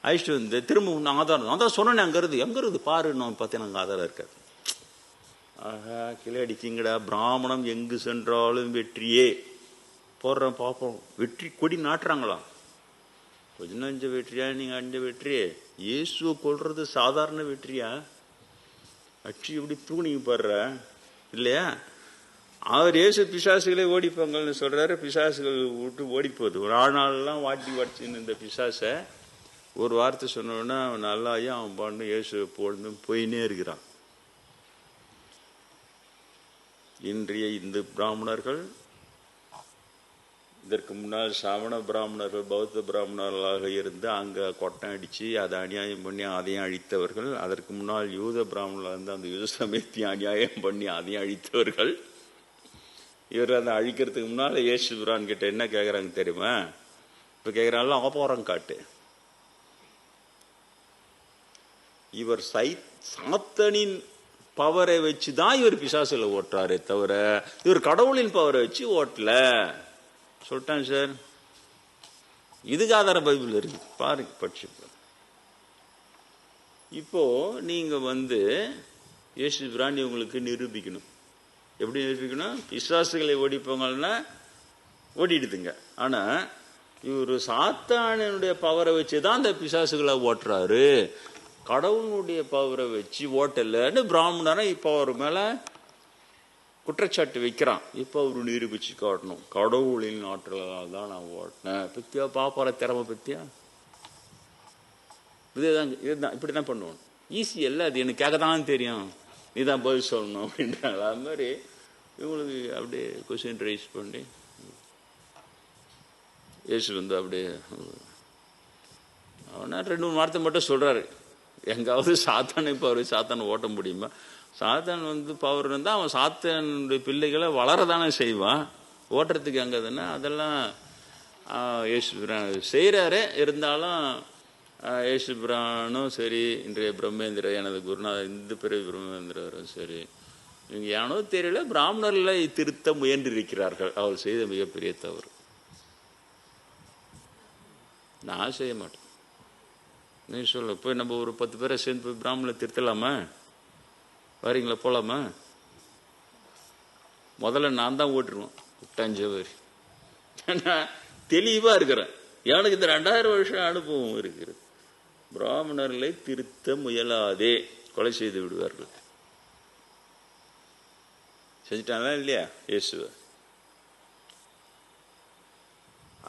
அழிச்சிட்டு வந்து திரும்ப உன்னை ஆதாரம் அதான் சொன்னேன், அங்கே இருக்குது பாரு. நான் பார்த்தேன், அங்கே ஆதாரம் இருக்காது. ஆஹா, கிளை அடிச்சிங்கடா. பிராமணம் எங்கு சென்றாலும் வெற்றியே போடுறேன் பார்ப்போம். வெற்றி கொடி நாட்டுறாங்களாம். கொஞ்சம் நஞ்ச வெற்றியா? நீங்கள் அஞ்ச வெற்றியே? இயேசுவை கொள்றது சாதாரண வெற்றியா? அச்சு எப்படி தூணிங்க பாடுற இல்லையா? அவர் இயேசு பிசாசுகளே ஓடிப்பாங்கன்னு சொல்றாரு. பிசாசுகள் விட்டு ஓடி போகுது. ஒரு ஆள்நாளெல்லாம் வாடிச்சுன்னு இந்த பிசாசை ஒரு வார்த்தை சொன்னோன்னா அவன் நல்லாயும் அவன் பாண்டு இயேசு போடணும் போயினே இருக்கிறான். இன்றைய இந்து பிராமணர்கள், இதற்கு முன்னால் சமண பிராமணர்கள் பௌத்த பிராமணர்களாக இருந்து அங்கே கொட்டம் அடித்து அதை அநியாயம் பண்ணி அதையும் அழித்தவர்கள். அதற்கு முன்னால் யூத பிராமணர்கள் இருந்து அந்த யூத சமயத்தையும் அநியாயம் பண்ணி அதையும் அழித்தவர்கள். இவர் அதை அழிக்கிறதுக்கு முன்னால் இயேசு பிரான் கிட்ட என்ன கேட்குறாங்க தெரியுமா? இப்போ கேட்குறாங்களா, ஆபாரம் காட்டு. இவர் சாத்தனின் பவரை வச்சு தான் இவர் பிசாசுல ஓட்டுறாரே தவிர இவர் கடவுளின் பவரை வச்சு ஓட்டல சொல்லிட்டான் சார். இதுக்கு ஆதார பைபிள் இருக்கு, பாருங்க படிச்சு. இப்போ நீங்க இயேசு பிரான் உங்களுக்கு நிரூபிக்கணும். எப்படி நிரூபிக்கணும்? பிசாசுகளை ஓடிப்போங்கன்னா ஓடிடுதுங்க. ஆனா இவர் சாத்தானுடைய பவரை வச்சுதான் அந்த பிசாசுகளை ஓட்டுறாரு, கடவுளுடைய பவரை வச்சு ஓட்டலன்னு பிராமணனை இப்போ அவர் மேல குற்றச்சாட்டு வைக்கிறான். இப்போ அவரு நிரூபிச்சு காட்டணும், கடவுளின் ஆற்றலால் தான் நான் ஓட்டினேன். பத்தியா பாப்பார திறமை பத்தியா? இதுதான் இப்படிதான் பண்ணுவோம். ஈஸி அல்ல அது, எனக்கு கேட்க தான் தெரியும், நீதான் பதில் சொல்லணும் அப்படின்றாங்க. அது மாதிரி இவங்களுக்கு அப்படியே கொஸ்டின் ரைஸ் பண்ணி இயேசு அப்படியே அவனா 2-3 வார்த்தை மட்டும் சொல்றாரு. எங்காவது சாத்தானை பவர் சாத்தானை ஓட்ட முடியுமா? சாத்தான் பவர் இருந்தால் அவன் சாத்தானுடைய பிள்ளைகளை வளரதானே செய்வான், ஓட்டுறதுக்கு எங்கதுன்னா அதெல்லாம் இயேசு பிரான் செய்கிறாரு. இருந்தாலும் இயேசு பிரானும் சரி, இன்றைய பிரம்மேந்திர எனது குருநாதர் இந்த பிறகு பிரம்மேந்திரரும் சரி, இவங்க ஏனோ தெரியல பிராமணர்களை திருத்த முயன்று இருக்கிறார்கள். அவர் செய்த மிகப்பெரிய தவறு. நான் செய்ய மாட்டேன். நீ சொல்ல போய் நம்ம ஒரு 10 பேரை சேர்ந்து போய் பிராமணரை திருத்தலாமா? வரீங்களா, போலாமா? முதல்ல நான் தான் ஓட்டுருவேன் விட்டாஞ்சவர். தெளிவா இருக்கிறேன். எனக்கு இந்த 2000 வருஷம் அனுபவம் இருக்கிறது. பிராமணர்களை திருத்த முயலாதே, கொலை செய்து விடுவார்கள். செஞ்சுட்டாங்களா இல்லையா இயேசுவ?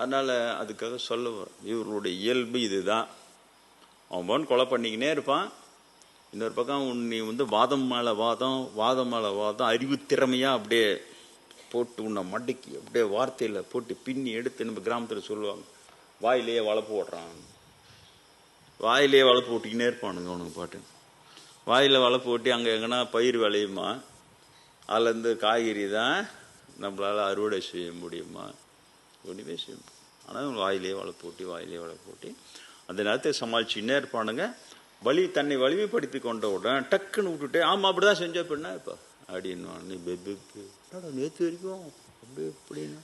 அதனால அதுக்காக சொல்ல வரும், இவர்களுடைய இயல்பு இதுதான். அவன் கொலை பண்ணிக்கினே இருப்பான். இன்னொரு பக்கம் நீ வாதம் மேலே வாதம் அறிவு திறமையாக அப்படியே போட்டு உன்னை மடக்கி அப்படியே வார்த்தையில் போட்டு பின்னி எடுத்து, நம்ம கிராமத்தில் சொல்லுவாங்க, வாயிலேயே வளர்ப்பு ஓட்டுறான். வாயிலேயே வளர்ப்பு ஓட்டிக்கினே இருப்பானுங்க அவனுக்கு பாட்டு. வாயில் வளர்ப்பு ஓட்டி அங்கே எங்கன்னா பயிர் விளையுமா? அதுலேருந்து காய்கறி தான் நம்மளால் அறுவடை செய்ய முடியுமா? ஒன்றுமே செய்ய முடியும். ஆனால் வாயிலேயே வளர்ப்பு ஓட்டி அந்த நேரத்தை சமாளிச்சுன்னே இருப்பானுங்க. தன்னை வலிமைப்படுத்தி கொண்ட உடனே டக்குன்னு விட்டுட்டு, ஆமாம் அப்படிதான் செஞ்ச பெண்ணா இப்போ அப்படின்னு நீ நேற்று வரைக்கும் அப்படி எப்படின்னா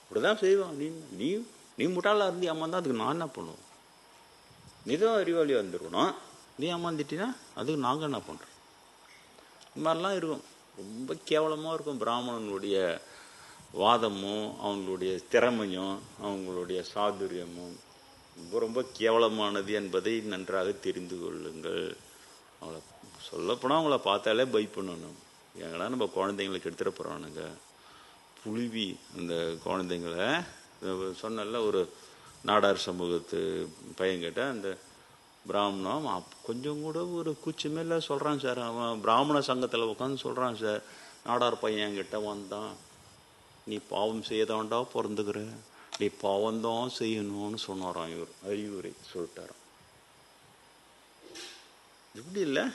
அப்படிதான் செய்வான். நீ நீ முட்டாளாக இருந்து ஏமாந்தா அதுக்கு நான் என்ன பண்ணுவோம்? நீ தான் அறிவாளியாக இருந்துருக்கணும். நீ ஏமாந்துட்டினா அதுக்கு நாங்கள் என்ன பண்ணுறோம்? இந்த மாதிரிலாம் இருக்கும். ரொம்ப கேவலமாக இருக்கும் பிராமணனுடைய வாதமும் அவங்களுடைய திறமையும் அவங்களுடைய சாதுரியமும் ரொம்ப கேவலமானது என்பதை நன்றாக தெரிந்து கொள்ளுங்கள். அவங்கள சொல்லப்போனால் அவங்கள பார்த்தாலே பயப்படணும். எங்கன்னா நம்ம குழந்தைங்களுக்கு எடுத்துட போகிறானுங்க. புழுவி அந்த குழந்தைங்களை சொன்னல, ஒரு நாடார் சமூகத்து பையன்கிட்ட அந்த பிராமணம் கொஞ்சம் கூட ஒரு கூச்சமே சொல்கிறான் சார். அவன் பிராமண சங்கத்தில் உட்காந்து சொல்கிறான் சார், நாடார் பையன் என்கிட்ட வந்தான், நீ பாவம் செய்யதாண்டா பிறந்துக்கிற, நீ பாவம்தான் செய்யணும்னு சொன்னாராம். இவர் அறிவுரை சொல்லிட்டாராம். எப்படி இல்லை,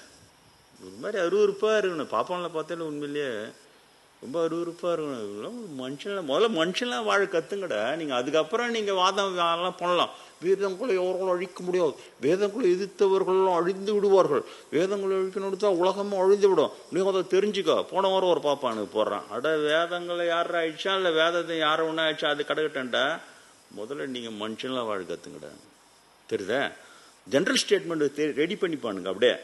ஒரு மாதிரி அருவருப்பாக இருக்கணும். பாப்பானில் பார்த்தாலும் உண்மையிலேயே ரொம்ப அருவருப்பாக இருக்கணும். முதல்ல மனுஷன்லாம் வாழ கற்றுங்கடா. நீங்கள் அதுக்கப்புறம் நீங்கள் வாதம் எல்லாம் பண்ணலாம். வேதங்களை எவர்களும் அழிக்க முடியாது, வேதங்களை எதிர்த்தவர்களும் அழிந்து விடுவார்கள், வேதங்களை அழிக்கணும் தான் உலகமும் அழிந்து விடும், நீங்கள் அதை தெரிஞ்சுக்கோ. போன வாரம் ஒரு பாப்பானுக்கு போடுறான். வேதங்களை யாரும் ஆயிடுச்சா இல்லை வேதத்தை யாரும் ஒன்றா ஆயிடுச்சா, அது கிடக்கட்டேன்டா. முதல்ல நீங்கள் மனுஷன்லாம் வாழ கற்றுங்கடா. தெரியுதா? ஜென்ரல் ஸ்டேட்மெண்ட் ரெடி பண்ணிப்பானுங்க. அப்படியே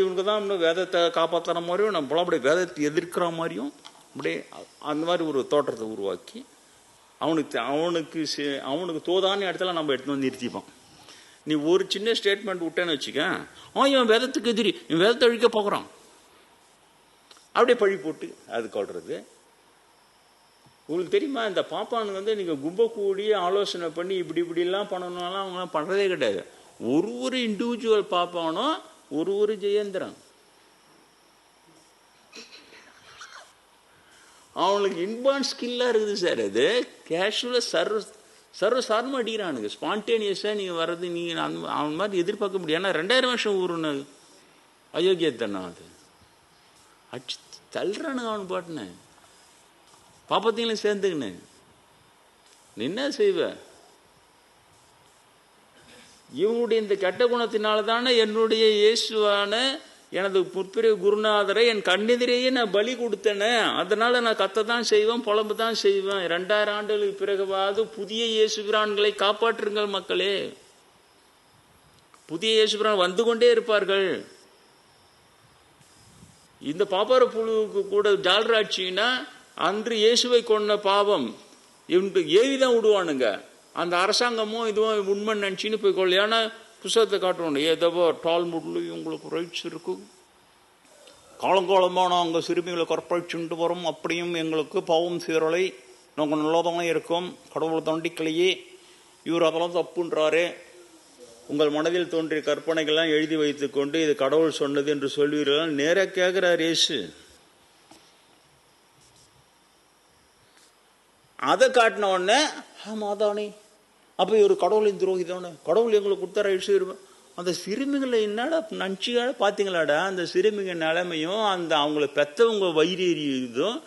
இவனுக்கு தான் இன்னும் வேதத்தை காப்பாற்றுற மாதிரியும் நம்மளாம் அப்படியே வேதத்தை எதிர்க்கிற மாதிரியும் அப்படியே அந்த மாதிரி ஒரு தோற்றத்தை உருவாக்கி அவனுக்கு தோதான இடத்துல நம்ம எடுத்துன்னு வந்து நிறுத்திப்பான். நீ ஒரு சின்ன ஸ்டேட்மெண்ட் விட்டேன்னு வச்சுக்க, இவன் வேதத்துக்கு எதிரி, இவன் வேதத்தை அழிக்க போகிறான், அப்படியே பழி போட்டு அது கொள்றது. உங்களுக்கு தெரியுமா, இந்த பாப்பானுங்க வந்து நீங்கள் கும்ப கூடி ஆலோசனை பண்ணி இப்படிலாம் பண்ணணும்னாலாம் அவங்களாம் பண்ணுறதே கிடையாது. ஒரு இண்டிவிஜுவல் பாப்பானோ ஒரு ஜெயந்திரன் அவனுக்கு இன்பார்ன் ஸ்கில்லாக இருக்குது சார். அது கேஷுவலாக சர்வசாதாரணமாக அடிக்கிறானுங்க. ஸ்பான்டேனியஸாக நீங்கள் வர்றது நீங்கள் அவன் மாதிரி எதிர்பார்க்க முடியும். ஏன்னா 2000 வருஷம் ஊருன்னு அயோக்கியத்தனா அது அடிச்சு தள்ளுறானுங்க அவனு பாட்டுன்னு. பாப்பத்தையும் சேர்ந்துக்கின்னு நீ என்ன செய்வ? இவங்களுடைய இந்த கெட்ட குணத்தினால தானே என்னுடைய இயேசுவான எனது முற்பிறகு குருநாதரை என் கண்ணெதிரையே நான் பலி கொடுத்தேனே. அதனால நான் கத்ததான் செய்வேன், புலம்பு தான் செய்வேன். 2000 ஆண்டுகளுக்கு பிறகுவாது புதிய இயேசுபிரான்களை காப்பாற்றுங்கள் மக்களே. புதிய இயேசுபிரான் வந்து கொண்டே இருப்பார்கள். இந்த பாப்பார புழுவுக்கு கூட ஜால்ராட்சின்னா அன்று இயேசுவை கொண்ட பாவம் இவனுக்கு ஏவிதான் விடுவானுங்க. அந்த அரசாங்கமும் இதுவும் உண்மை நினச்சின்னு போய் கொள்ள. ஏன்னா புத்தகத்தை காட்டுவோம், ஏதோ டால்முட்லையும் உங்களுக்கு ரைட்ஸ் இருக்கு, காலங்காலமாக நாங்கள் சிறுமிகளை கற்பழிச்சுட்டு வரோம், அப்படியும் எங்களுக்கு பாவம் சீரலை, நாங்கள் நல்லதானே இருக்கோம், கடவுள் தண்டிக்கலையே, இவர் அதெல்லாம் தப்புன்றாரே. உங்கள் மனதில் தோன்றிய கற்பனைகள்லாம் எழுதி வைத்துக் கொண்டு இது கடவுள் சொன்னது என்று சொல்வீர்கள். நேராக கேட்கிறார் இயேசு. அதை காட்டின உடனே மாதானே, அப்போ ஒரு கடவுளின் துரோகி தானே, கடவுள் எங்களுக்கு கொடுத்தார எழுதி. அந்த சிறுமிகளை என்னடா நஞ்சிகால பார்த்தீங்களாடா, அந்த சிறுமிங்க நிலைமையும் அந்த அவங்கள பெற்றவங்க வயிறு எரியுதும்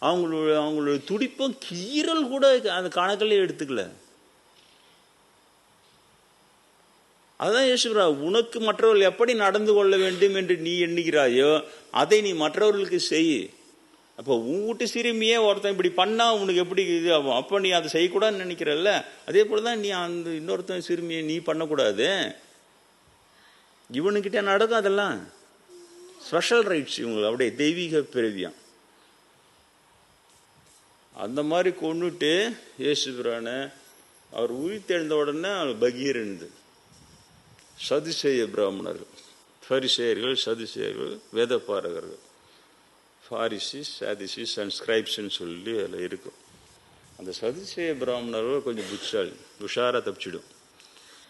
அவங்களோட துடிப்பும் கீரல் கூட அந்த கணக்கிலே எடுத்துக்கல. அதுதான் யோசிக்கிறா, உனக்கு மற்றவர்கள் எப்படி நடந்து கொள்ள வேண்டும் என்று நீ எண்ணுகிறாயோ அதை நீ மற்றவர்களுக்கு செய். அப்போ உன் வீட்டு சிறுமியே ஒருத்தன் இப்படி பண்ணா உனக்கு எப்படி இது ஆகும்? அப்போ நீ அதை செய்யக்கூடாதுன்னு நினைக்கிறல்ல, அதே போலதான் நீ அந்த இன்னொருத்தன் சிறுமியை நீ பண்ணக்கூடாது. இவனுக்கிட்ட நடக்கும் அதெல்லாம் ஸ்பெஷல் ரைட்ஸ், இவங்க அப்படியே தெய்வீக பிறவியாம். அந்த மாதிரி கொண்டுட்டு இயேசுபிரான அவர் உயிர்த்தெழுந்த உடனே பகீரந்து சதுசேய பிராமணர்கள், பரிசேயர்கள், சதுசேயர்கள், வேதபாரகர்கள், ஃபாரிசிஸ், சாதிசிஸ் அண்ட் ஸ்கிரைப்ஸ்ன்னு சொல்லி அதில் இருக்கும். அந்த சதுசேய பிராமணர்கள் கொஞ்சம் புட்சாலி, உஷாராக தப்பிச்சிடும்.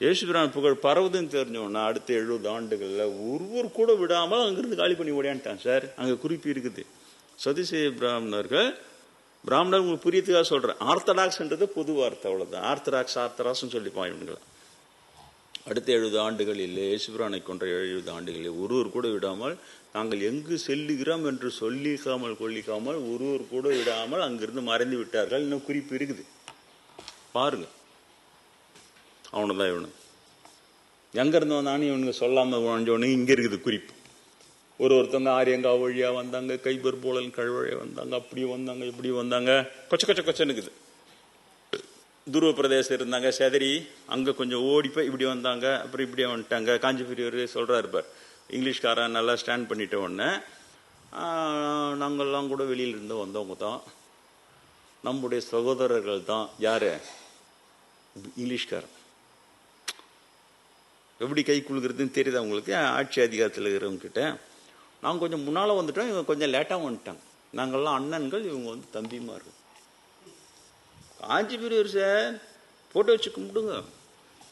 இயேசுபிரான் புகழ் பரவுதுன்னு தெரிஞ்சோன்னா அடுத்த 70 ஆண்டுகளில் ஒருவர் கூட விடாமல் அங்கிருந்து காலி பண்ணி ஓடியான்ட்டான் சார். அங்கே குறிப்பு இருக்குது. சதுசேய பிராமணர்கள் உங்களுக்கு புரியத்துக்காக சொல்கிறேன். ஆர்த்தடாக்ஸ்ன்றது பொது வார்த்தை, அவ்வளோதான். ஆர்த்தடாக்ஸ்ன்னு சொல்லிப்பான் இவங்களை. அடுத்த 70 ஆண்டுகளில் இயேசுபிரானை கொன்ற 70 ஆண்டுகளில் ஒருவர் கூட விடாமல் நாங்கள் எங்கு செல்லுகிறோம் என்று கொள்ளிக்காமல் ஒருவர் கூட விடாமல் அங்கிருந்து மறைந்து விட்டார்கள். இன்னும் குறிப்பு இருக்குது பாருங்க. அவனுதான் இவனு எங்கேருந்து வந்தானு இவனுங்க சொல்லாமல் வாழ்ஞ்சவனு இங்கே இருக்குது குறிப்பு. ஒருத்தவங்க ஆரியங்கா வழியாக வந்தாங்க, கைபர் போலன் கழுவழியாக வந்தாங்க, அப்படி வந்தாங்க, இப்படி வந்தாங்க, கொச்சனுக்குது. துருவ பிரதேசம் இருந்தாங்க, செதறி அங்கே கொஞ்சம் ஓடிப்போய் இப்படி வந்தாங்க, அப்புறம் இப்படியே வந்துட்டாங்க. காஞ்சி பெரியவர் சொல்கிறார், இப்போ இங்கிலீஷ்காரன் நல்லா ஸ்டாண்ட் பண்ணிட்ட உடனே நாங்கள்லாம் கூட வெளியிலிருந்து வந்தவங்க தான், நம்முடைய சகோதரர்கள் தான். யார்? இங்கிலீஷ்காரன். எப்படி கை குலுக்கிறதுன்னு தெரியுது அவங்களுக்கு, ஆட்சி அதிகாரத்தில் இருக்கிறவங்க கிட்ட. நாங்கள் கொஞ்சம் முன்னால் வந்துட்டோம், இவங்க கொஞ்சம் லேட்டாக வந்துட்டாங்க. நாங்கள்லாம் அண்ணன்கள், இவங்க வந்து தம்பிமார்கள். காஞ்சி பெரியவர் சார் போட்டோ வச்சு கும்பிடுங்க,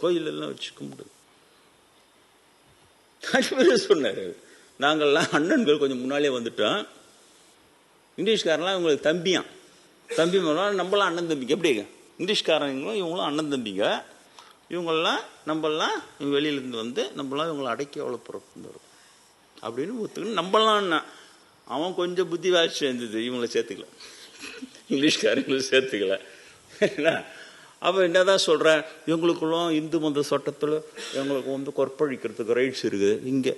கோயிலெல்லாம் வச்சு கும்பிடுங்க. காஞ்சி பெரியவர் சொன்னார், நாங்கள்லாம் அண்ணன்கள் கொஞ்சம் முன்னாலே வந்துட்டோம், இங்கிலீஷ்காரெல்லாம் இவங்களுக்கு தம்பியான், தம்பி நம்மளாம் அண்ணன் தம்பிங்க. எப்படிங்க இங்கிலீஷ்காரங்களும் இவங்களும் அண்ணன் தம்பிங்க, இவங்கெல்லாம் நம்மளாம் இவங்க வெளியிலேருந்து வந்து நம்மளாம் இவங்களை அடக்கி அவ்வளோ புறப்பட்டு வரும் அப்படின்னு ஒத்துக்கணும். நம்மளாம் அவன் கொஞ்சம் புத்தி வாய்ச்சி சேர்ந்தது, இவங்களை சேர்த்துக்கல, இங்கிலீஷ்காரங்களும் சேர்த்துக்கல. அப்போ என்னதான் சொல்கிறேன், இவங்களுக்குள்ளும் இந்து மத சட்டத்தில் இவங்களுக்கு வந்து கொற்பழிக்கிறதுக்கு ரைட்ஸ் இருக்குது. இங்கே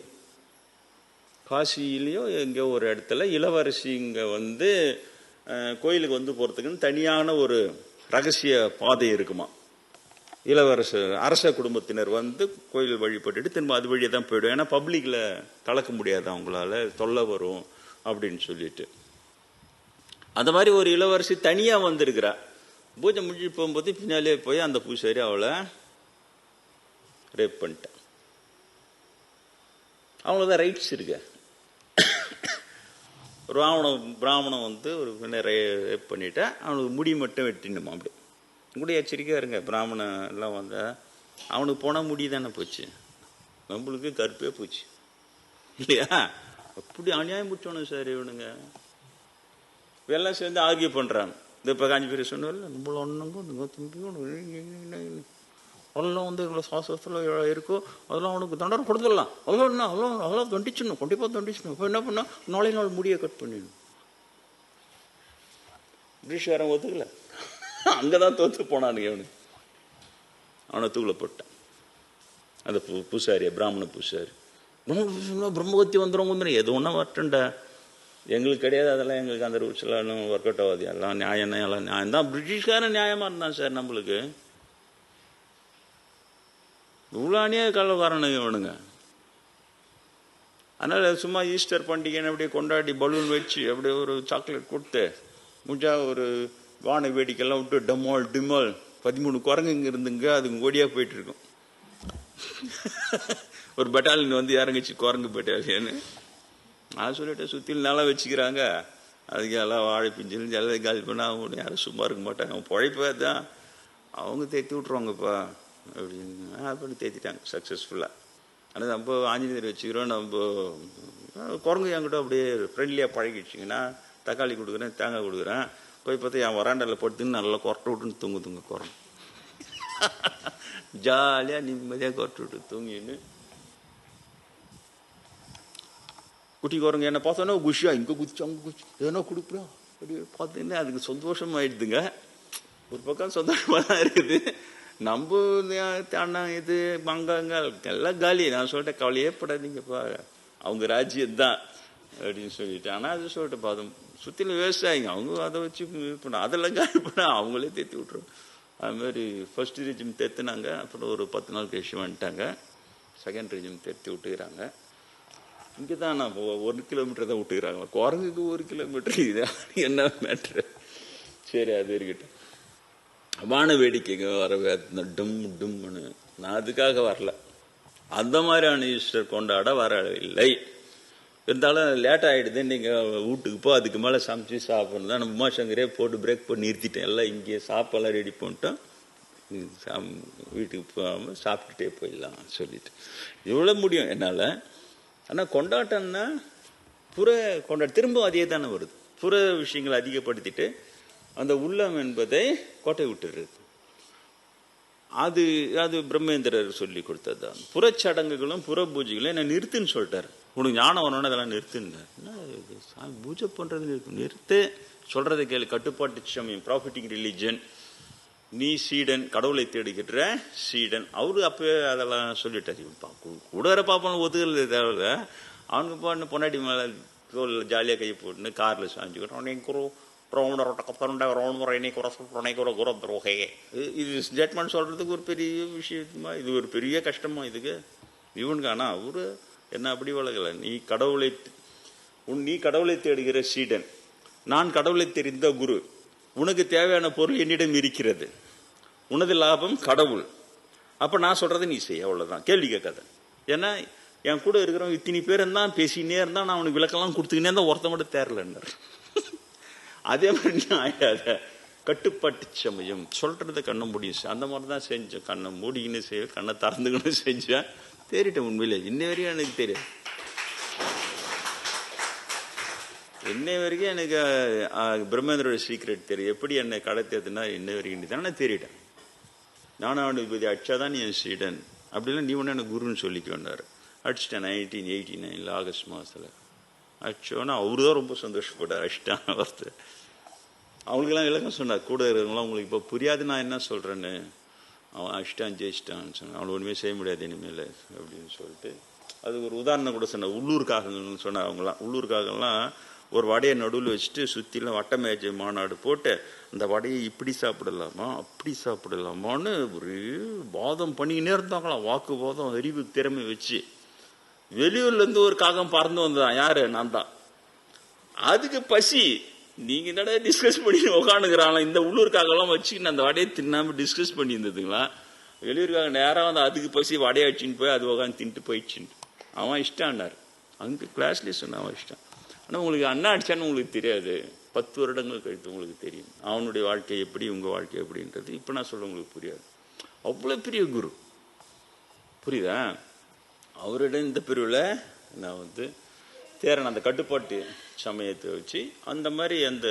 காசியிலையோ எங்கேயோ ஒரு இடத்துல இளவரசி இங்கே வந்து கோயிலுக்கு வந்து போகிறதுக்குன்னு தனியான ஒரு ரகசிய பாதை இருக்குமா. அரச குடும்பத்தினர் வந்து கோயில் வழிபட்டுட்டு திரும்ப அது வழியே தான் போயிடும், ஏன்னா பப்ளிக்கில் கலக்க முடியாது, அவங்களால தொல்லை வரும் அப்படின்னு சொல்லிட்டு. அந்த மாதிரி ஒரு இளவரசி தனியாக வந்திருக்கிறா. பூஜை முடிஞ்சு போகும்போது பின்னாலே போய் அந்த பூசாரி அவளை ரேப் பண்ணிட்டான். அவங்களுக்கு தான் ரைட்ஸ் இருக்கு. பிராமணன் வந்து ஒரு ரேப் பண்ணிட்டா அவனுக்கு முடி மட்டும் வெட்டினுமா. அப்படி கூட எச்சரிக்கையா இருங்க, பிராமணன் எல்லாம் வந்தா அவனுக்கு போனால் முடி தானே போச்சு, நம்மளுக்கு கருப்பே போச்சு இல்லையா. அப்படி அநியாயம் பிடிச்சோணும் சார் இவனுங்க. எல்லாம் சேர்ந்து ஆர்கியூ பண்றாங்க. இந்த இப்போ காஞ்சி பேர் சொன்னால நம்மள ஒன்றுங்க அதெல்லாம் வந்து இவ்வளோ சாஸ்திரத்தில் இருக்கோ அதெல்லாம் அவனுக்கு தண்டனை கொடுத்துடலாம், அதெல்லாம் தண்டிச்சிடணும், கண்டிப்பாக தண்டிச்சிடணும். இப்போ என்ன பண்ணா நாளை நாள் முடியை கட் பண்ணிடணும். பிரிட்டிஷ்காரன் ஒத்துக்கல, அங்கதான் தோத்து போனானுங்க. அவனை தூக்கில போட்டான் அந்த பூசாரிய, பிராமண பூசாரி. பிரம்மகத்தி வந்துடும், எது ஒன்றா வரட்டுண்டா, எங்களுக்கு கிடையாது அதெல்லாம், எங்களுக்கு அந்த ரூல்ஸ் எல்லாம் ஒர்க் அவுட் ஆகாது, எல்லாம் நியாயம் தான், எல்லாம் நியாயம் தான். பிரிட்டிஷ்காரன் நியாயமா இருந்தான் சார் நம்மளுக்கு. இவ்வளோனே கள்ளக்காரனுங்க இவனுங்க. அதனால சும்மா ஈஸ்டர் பண்டிகைன்னு அப்படியே கொண்டாடி பலூன் வச்சு அப்படியே ஒரு சாக்லேட் கொடுத்து முடிஞ்சா ஒரு வான வேடிக்கைலாம் விட்டு டமால் டிமால் 13 குரங்குங்க இருந்துங்க, அதுங்க ஓடியா போயிட்டு இருக்கும். ஒரு பெட்டாலியன் வந்து இறங்கிச்சு, குரங்கு பெட்டாலியன்னு. நான் சொல்லிட்டேன், சுற்றிலும் நல்லா வச்சுக்கிறாங்க, அதுக்கு எல்லாம் வாழை பிஞ்சில் எல்லாம் காலி பண்ண அவங்க யாரும் சும்மா இருக்க மாட்டாங்க, அவங்க பழைப்பா தான் அவங்க தேத்தி விட்ருவாங்கப்பா அப்படின்னு. அப்படி தேத்திட்டாங்க சக்ஸஸ்ஃபுல்லாக. ஆனால் நம்ம ஆஞ்சநேயர் வச்சுக்கிறோம், நம்ம குரங்கு என்கிட்ட அப்படியே ஃப்ரெண்ட்லியாக பழகிடுச்சிங்கன்னா தக்காளி கொடுக்குறேன், தேங்காய் கொடுக்குறேன், போய் பார்த்தா என் வராண்டாவில் படுத்துன்னு நல்லா கொரட்டை விட்டுன்னு தூங்குதுங்க குரங்கு. ஜாலியாக நிம்மதியாக கொரட்டை விட்டு தூங்கின்னு. குட்டி குரங்கு என்ன பார்த்தோன்னா குஷியா இங்கே குதிச்சு அங்கே குதிச்சு எதனா கொடுக்குறோம் அப்படி பார்த்தீங்கன்னா அதுக்கு சந்தோஷம் ஆயிடுதுங்க. ஒரு பக்கம் சந்தோஷமாக தான் இருக்குது. நம்ம அண்ணா இது மங்காங்க எல்லாம் காலி. நான் சொல்லிட்டேன், கவலையே படாதீங்கப்பா, அவங்க ராஜ்யம் தான் அப்படின்னு சொல்லிட்டு. ஆனால் அது சொல்லிட்டு பார்த்தோம், சுற்றிலும் விவசாயிங்க, அவங்க அதை வச்சு பண்ண அதெல்லாம் காலி பண்ண அவங்களே தேத்தி விட்ருவோம். அதுமாதிரி ஃபர்ஸ்ட் ரெஜிம் தேத்துனாங்க, அப்புறம் ஒரு 10 நாள் கழிச்சு வந்துட்டாங்க. செகண்ட் ரெஜிம் தேத்தி விட்டுக்கிறாங்க. இங்கே தான் நான் 1 கிலோமீட்டர் தான் விட்டுக்கிறாங்க, குரங்குக்கு 1 கிலோமீட்டர், இது என்ன மேட்ரு. சரி அது இருக்கட்டும். வான வேடிக்கைங்க வரவே டும் டும்னு, நான் அதுக்காக வரல, அந்த மாதிரியான ஈஸ்டர் கொண்டாட வரவில்லை. இருந்தாலும் லேட் ஆகிடுது, நீங்கள் வீட்டுக்கு போ, அதுக்கு மேலே சமைச்சு சாப்பிட்ணும் தான். நம்ம உமாசங்கரே போட்டு பிரேக் பண்ணி நிறுத்திட்டேன், எல்லாம் இங்கே சாப்பாடெல்லாம் ரெடி பண்ணிட்டோம், வீட்டுக்கு போகாமல் சாப்பிட்டுட்டே போயிடலாம் சொல்லிட்டு. இவ்வளோ முடியும் என்னால். ஆனால் கொண்டாட்டம்னா புற கொண்டாட்டம் திரும்ப அதே தானே வருது. புற விஷயங்களை அதிகப்படுத்திட்டு அந்த உள்ளம் என்பதை கோட்டை விட்டுறது. அது அது பிரம்மேந்திரர் சொல்லி கொடுத்தது தான். புறச்சடங்குகளும் புற பூஜைகளும் என்ன நிறுத்துன்னு சொல்லிட்டார். உனக்கு ஞானம் வரணும்னா அதெல்லாம் நிறுத்துன்னு. பூஜை பண்றது நிறுத்து, சொல்றதை கேளு. கட்டுப்பாட்டு சமயம், ப்ராஃபிட்டிங் ரிலிஜன், நீ சீடன், கடவுளை தேடுகின்ற சீடன். அவரு அப்பவே அதெல்லாம் சொல்லிட்டாரு. கூட வர பாப்பான் ஒத்துக்கிறது தேவையில்ல. அவனுக்கு பாட்டு பொன்னாடி மேல ஜாலியாக கை போட்டுன்னு காரில் சாஞ்சுக்கிட்டோம். இது ஸ்டேட்மெண்ட் சொல்றதுக்கு ஒரு பெரிய விஷயமா, இது ஒரு பெரிய கஷ்டமா இதுக்கு இவனுக்கு. ஆனா அவரு என்ன அப்படி வளர்க்கல. நீ கடவுளை தேடுகிற சீடன், நான் கடவுளை தெரிந்த குரு, உனக்கு தேவையான பொருள் என்னிடம் இருக்கிறது, உனது லாபம் கடவுள், அப்ப நான் சொல்றதை நீ செய்ய, அவ்வளவுதான், கேள்வி கேட்காத. ஏன்னா என் கூட இருக்கிறவங்க இத்தனை பேர் இருந்தான் பேசினே இருந்தான், நான் அவனுக்கு விளக்கெல்லாம் கொடுத்துக்கினே இருந்தா ஒருத்த மட்டும் தேரலன்னார். அதே மாதிரி ஆயிடாத, கட்டுப்பாட்டு சமயம் சொல்றத கண்ணை முடியும். அந்த மாதிரி தான் செஞ்சேன். கண்ணை மூடிக்கின்னு செய்ய, கண்ணை திறந்துக்கின்னு செஞ்சேன். தேறிட்டேன். உண்மையிலே இன்ன வரைக்கும் எனக்கு தெரியாது. இன்னை வரைக்கும் எனக்கு பிரம்மேந்திரோட சீக்ரெட் தெரியும். எப்படி என்னை கடத்தியதுன்னா இன்ன வரைக்கும் தானே தேறிட்டேன். ஞானானுபதி அடிச்சாதான் நீ என் சீடன், அப்படிலாம் நீ ஒன்று எனக்கு குருன்னு சொல்லிக்க வேண்டாரு. அடிச்சிட்டேன் 1989 ஆகஸ்ட் மாதத்தில் அடிச்சோன்னா அவரு தான் ரொம்ப சந்தோஷப்பட்டார். அடிச்சிட்டான் வார்த்தை. அவங்களுக்கெல்லாம் விளக்கம் சொன்னார். கூட இருக்கிறவங்களாம் உங்களுக்கு இப்போ புரியாது நான் என்ன சொல்கிறேன்னு. அவன் அடிச்சிட்டான் ஜெயிச்சிட்டான்னு சொன்னான். அவனை ஒன்றுமே செய்ய முடியாது இனிமேல் அப்படின்னு சொல்லிட்டு அது ஒரு உதாரணம் கூட சொன்னார். உள்ளூர்காகங்கள்னு சொன்னார். அவங்களாம் உள்ளூர்காகலாம் ஒரு வடையை நடுவில் வச்சுட்டு சுற்றிலாம் வட்டமேஜை மாநாடு போட்டு அந்த வடையை இப்படி சாப்பிடலாமா அப்படி சாப்பிடலாமான்னு ஒரு வாதம் பண்ணிக்கினே இருந்தாங்களாம். வாக்குவாதம், அறிவு திறமை வச்சு. வெளியூர்லேருந்து ஒரு காகம் பறந்து வந்ததான். யாரு? நான் தான். அதுக்கு பசி. நீங்க என்னடா டிஸ்கஸ் பண்ணி உட்காந்துக்கிறாங்களா? இந்த உள்ளூர்காகலாம் வச்சுக்கின்னு அந்த வடையை தின்னாம டிஸ்கஸ் பண்ணி இருந்ததுங்களா? வெளியூர்காக நேராக வந்து அதுக்கு பசி வடையை அடிச்சுன்னு போய் அது உட்காந்து தின்ட்டு போயிடுச்சுன்னு அவன் இஷ்டான்னார். அங்கே கிளாஸ்லேயே சொன்னான் அவன் இஷ்டம். ஆனால் உங்களுக்கு அண்ணா அடிச்சான்னு உங்களுக்கு தெரியாது. 10 வருடங்கள் கழித்து உங்களுக்கு தெரியும் அவனுடைய வாழ்க்கை எப்படி, உங்கள் வாழ்க்கை எப்படின்றது. இப்போ நான் சொல்ல உங்களுக்கு புரியாது. அவ்வளோ பெரிய குரு, புரியுதா? அவரிடம் இந்த பிரிவில் நான் வந்து தேரன் அந்த கட்டுப்பாட்டு சமயத்தை வச்சு அந்த மாதிரி அந்த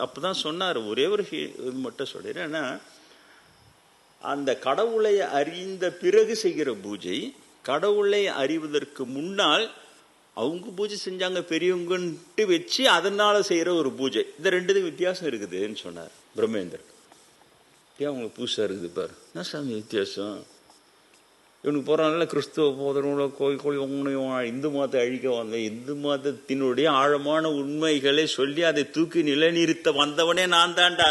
அப்போ தான் சொன்னார். ஒரே ஒரு இது மட்டும் சொல்கிறேன். ஏன்னா அந்த கடவுளை அறிந்த பிறகு செய்கிற பூஜை, கடவுளை அறிவதற்கு முன்னால் அவங்க பூஜை செஞ்சாங்க பெரியவங்கன்ட்டு வச்சு அதனால செய்யற ஒரு பூஜை. இந்த ரெண்டுத்துக்கு வித்தியாசம் இருக்குதுன்னு சொன்னார் பிரம்மேந்தர். ஏன் அவங்களுக்கு புதுசா இருக்குது பாரு. என்ன சாமி வித்தியாசம்? இவனுக்கு போறாங்கல்ல கிறிஸ்துவ போதனோட கோயில் இந்து மதத்தை அழிக்க வந்த இந்து மதத்தினுடைய ஆழமான உண்மைகளை சொல்லி அதை தூக்கி நிலைநிறுத்த வந்தவனே நான் தான்டா.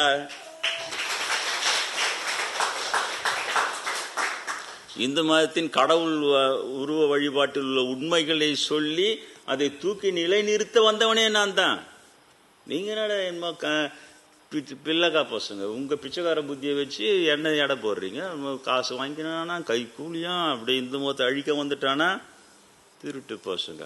இந்து மதத்தின் கடவுள் உருவ வழிபாட்டில் உள்ள உண்மைகளை சொல்லி அதை தூக்கி நிலைநிறுத்த வந்தவனே நான் தான். நீங்க என்னடா என்ன பிள்ளைக்கா பசங்க உங்க பிச்சைக்கார புத்தியை வச்சு என்ன எடை போடுறீங்க? காசு வாங்கினானா கை கூலியா அப்படி இந்து மதத்தை அழிக்க வந்துட்டானா திருட்டு பசங்க.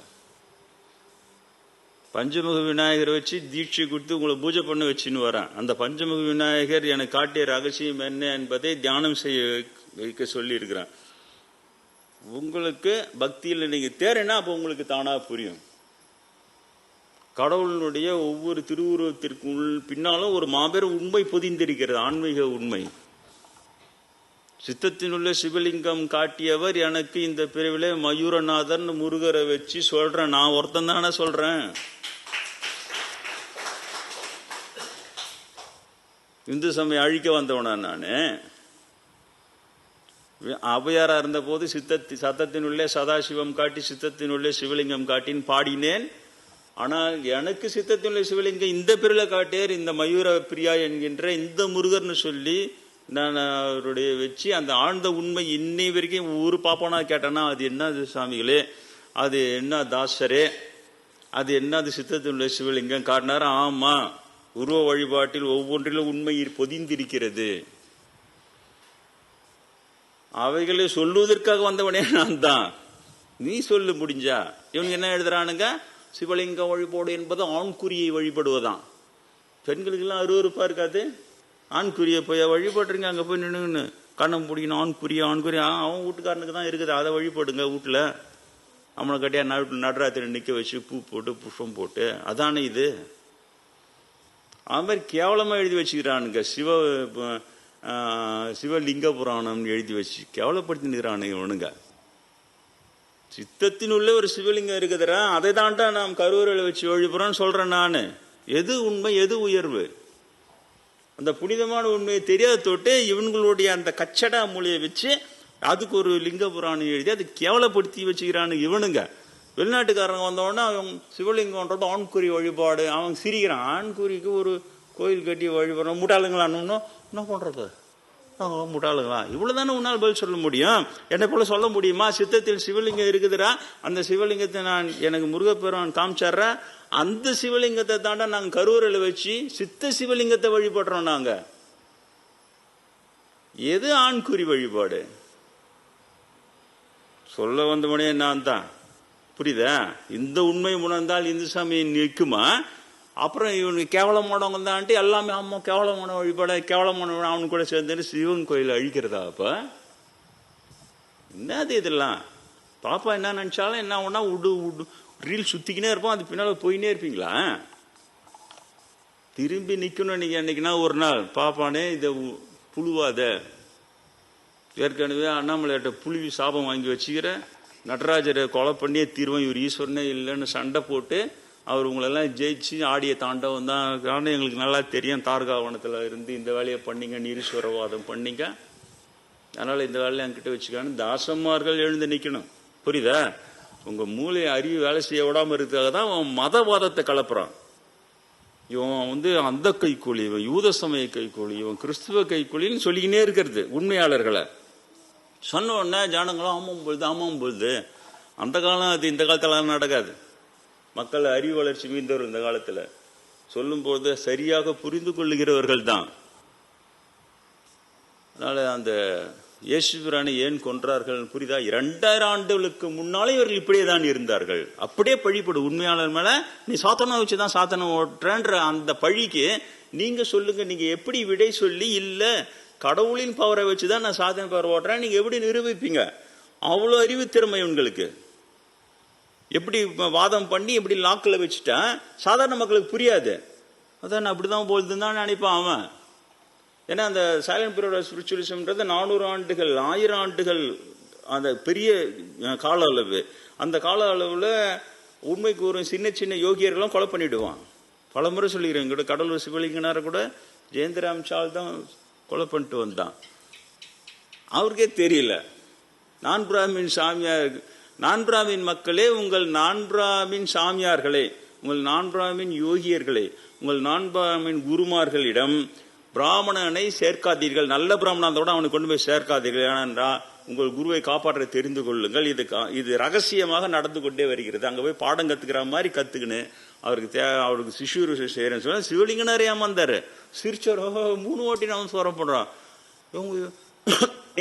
பஞ்சமுக விநாயகரை வச்சு தீட்சை கொடுத்து உங்களை பூஜை பண்ண வச்சுன்னு வரேன். அந்த பஞ்சமுக விநாயகர் எனக்கு காட்டிய ரகசியம் என்ன என்பதை தியானம் செய்ய வைக்க சொல்லி இருக்கிறேன். உங்களுக்கு பக்தியில் நீங்க தேறினா அப்ப உங்களுக்கு தானா புரியும். கடவுளுடைய ஒவ்வொரு திருவுருவத்திற்குள் பின்னாலும் ஒரு மாபெரும் உண்மை பொதிந்திருக்கிறது, ஆன்மீக உண்மை. சித்தத்தினுள்ள சிவலிங்கம் காட்டியவர் எனக்கு இந்த பிரிவிலே மயூரநாதன் முருகரை வச்சு சொல்றேன். நான் ஒருத்தன் தானே சொல்றேன். இந்து சமயம் அழிக்க வந்தவனா நானு? அவையாரா இருந்த போது சத்தத்தினுள்ளே சதாசிவம் காட்டி சித்தத்தினுள்ளே சிவலிங்கம் காட்டின்னு பாடினேன். ஆனால் எனக்கு சித்தத்தினுள்ள சிவலிங்கம் இந்த பிரிவில காட்டியர் இந்த மயூர பிரியா என்கின்ற இந்த முருகர்னு சொல்லி நான் அவருடைய வச்சு அந்த ஆழ்ந்த உண்மை இன்னை வரைக்கும் ஒரு பாப்பானா கேட்டேன்னா அது என்னது சாமிகளே, அது என்ன தாசரே, அது என்னது சித்தத்தினுள்ள சிவலிங்கம் காட்டினாரு. ஆமா, உருவ வழிபாட்டில் ஒவ்வொன்றிலும் உண்மை பொதிந்திருக்கிறது. அவைகளை சொல்லுவதற்காக வந்தவனே நான் தான். நீ சொல்லு முடிஞ்சா. இவங்க என்ன எழுதுறானுங்க? சிவலிங்க வழிபாடு என்பது ஆண்குறியை வழிபடுவதான். பெண்களுக்கெல்லாம் அருவருப்பா இருக்காது? ஆண்குறியை போய் வழிபடுறீங்க, அங்க போய் நின்னுன்னு கண்ணம் பிடிக்கணும். ஆண்குறியா ஆண்குறியா அவன் வீட்டுக்காரனுக்கு தான் இருக்குது, அதை வழிபடுங்க. வீட்டுல அவனை கட்டியா நடராத்திரி நிக்க வச்சு பூ போட்டு புஷ்பம் போட்டு அதானே இது. அது மாதிரி கேவலமா எழுதி வச்சுக்கிறானுங்க. சிவலிங்க புராணம் எழுதி வச்சு கேவலப்படுத்தினுக்கிறானுங்க இவனுங்க. சித்தத்தினுள்ள ஒரு சிவலிங்கம் இருக்குதுரா, அதை தான்டா நாம் கருவறையில வச்சு வழிபுறோம்னு சொல்றேன் நானு. எது உண்மை, எது உயர்வு? அந்த புனிதமான உண்மையை தெரியாத தொட்டு இவங்களுடைய அந்த கச்சடா மூலையை வச்சு அதுக்கு ஒரு லிங்க புராணம் எழுதி அது கேவலப்படுத்தி வச்சுக்கிறானு இவனுங்க. வெளிநாட்டுக்காரங்க வந்தோடனே அவன் சிவலிங்கம்ன்றது ஆண்குறி வழிபாடு, அவன் சிரிக்கிறான். ஆண்குறிக்கு ஒரு கோயில் கட்டி வழிபடுறோம் முட்டாளுங்களான்னு என்ன பண்றது? முட்டாளுங்களா? இவ்வளவுதானே உன்னால் பதில் சொல்ல முடியும். என்னை போல சொல்ல முடியுமா? சித்தத்தில் சிவலிங்கம் இருக்குதுரா, அந்த சிவலிங்கத்தை நான் எனக்கு முருகப்பெருமான் காமிச்சார, அந்த சிவலிங்கத்தை தாண்டா நாங்க கருவறையில வச்சு சித்த சிவலிங்கத்தை வழிபடுறோம். நாங்க எது ஆண்குறி வழிபாடு? சொல்ல வந்தவனே நான் தான். புரியுதா? இந்த உண்மை உணர்ந்தால் இந்து சாமியை நிற்குமா? அப்புறம் இவனுக்கு கேவலமானவங்க தான்ட்டு எல்லாமே ஆமா கேவலமான வழிபாட கேவலமான அவனு கூட சேர்ந்து சிவன் கோயில் அழிக்கிறதா? அப்ப என்னது இதெல்லாம்? பாப்பா என்ன நினைச்சாலும் என்ன ஒன்னா ரீல் சுத்திக்கினே இருப்போம், அது பின்னால போயினே இருப்பீங்களா? திரும்பி நிக்கணும். நீங்க அன்னைக்குன்னா ஒரு நாள் பாப்பானே இதை புழுவாத, ஏற்கனவே அண்ணாமலையிட்ட புழுவி சாபம் வாங்கி வச்சுக்கிற, நடராஜரை கொலை பண்ணியே தீர்வம், இவர் ஈஸ்வரனே இல்லைன்னு சண்டை போட்டு அவர் உங்களெல்லாம் ஜெயிச்சு ஆடிய தாண்டவம் தான். காரணம் எங்களுக்கு நல்லா தெரியும், தார்காவனத்தில் இருந்து இந்த வேலையை பண்ணீங்க, நீரீஸ்வரவாதம் பண்ணீங்க, அதனால இந்த வேலையை என்கிட்ட வச்சுக்கான்னு தாசன்மார்கள் எழுந்து நிக்கணும். புரியுதா? உங்க மூளை அறிவு வேலை செய்ய விடாம இருக்கிறதுக்காக தான் அவன் மதவாதத்தை கலப்புறான். இவன் அந்த கைக்கூலி, இவன் யூத சமய கைக்கூலி, இவன் கிறிஸ்துவ கைக்கூலின்னு சொல்லிக்கினே இருக்கிறது உண்மையாளர்களை. சொன்ன உடனே ஜனங்களும் ஆமாம் பொழுது. அந்த காலம் அது இந்த காலத்துல நடக்காது. மக்கள் அறிவு வளர்ச்சி மீந்தவர் இந்த காலத்துல சொல்லும் போது சரியாக புரிந்து கொள்ளுகிறவர்கள் தான். அதனால அந்த இயேசுபிரானை ஏன் கொன்றார்கள் புரியுதா? 2000 ஆண்டுகளுக்கு முன்னாலே இவர்கள் இப்படியே தான் இருந்தார்கள். அப்படியே பழிப்படும் உண்மையாளர் மேல. நீ சாத்தனை வச்சுதான் சாத்தனை ஓட்டுறன்ற அந்த பழிக்கு நீங்க சொல்லுங்க, நீங்க எப்படி விடை சொல்லி இல்ல கடவுளின் பவரை வச்சுதான் நான் சாதனை பவர் ஓட்டுறேன் நீங்க எப்படி நிரூபிப்பீங்க? அவ்வளவு அறிவு திறமை உங்களுக்கு. எப்படி வாதம் பண்ணி எப்படி லாக்கில் வச்சுட்டா சாதாரண மக்களுக்கு புரியாது. அதான் அப்படிதான் போல்துதான் நினைப்பான் அவன். ஏன்னா அந்த சைலண்ட் பீரியட் ஆஃப் ஸ்பிரிச்சுவலிசம்ன்றது 400 ஆண்டுகள் 1000 ஆண்டுகள் அந்த பெரிய கால அளவு. அந்த கால அளவுல உண்மை கூறும் சின்ன சின்ன யோகியர்களும் கொலை பண்ணிடுவான். பல முறை சொல்லிக்கிறேன் கூட, கடலூர் சிவலிங்கனார கூட ஜெயந்திராம் சால் தான் கொலை பண்ணிட்டு வந்தான். அவருக்கே தெரியல. நான் பிராமின் சாமியார், நான் பிராமின் மக்களே, உங்கள் நான் பிராமின் சாமியார்களே, உங்கள் நான் பிராமின் யோகியர்களே, உங்கள் நான் பிராமின் குருமார்களிடம் பிராமணனை சேர்க்காதீர்கள். நல்ல பிராமணத்தோட அவனுக்கு கொண்டு போய் சேர்க்காதீர்கள். ஏனென்றால் உங்கள் குருவை காப்பாற்ற தெரிந்து கொள்ளுங்கள். இது ரகசியமாக நடந்து கொண்டே வருகிறது. அங்க போய் பாடம் கத்துக்கிற மாதிரி கத்துக்கின்னு அவருக்கு சிஷூர் செய்யறேன்னு சொன்னா சிவலிங்கனாரே ஏமாந்தாரு. சிரிச்சோர் 3 ஓட்டி நான் சோரம் பண்றான்.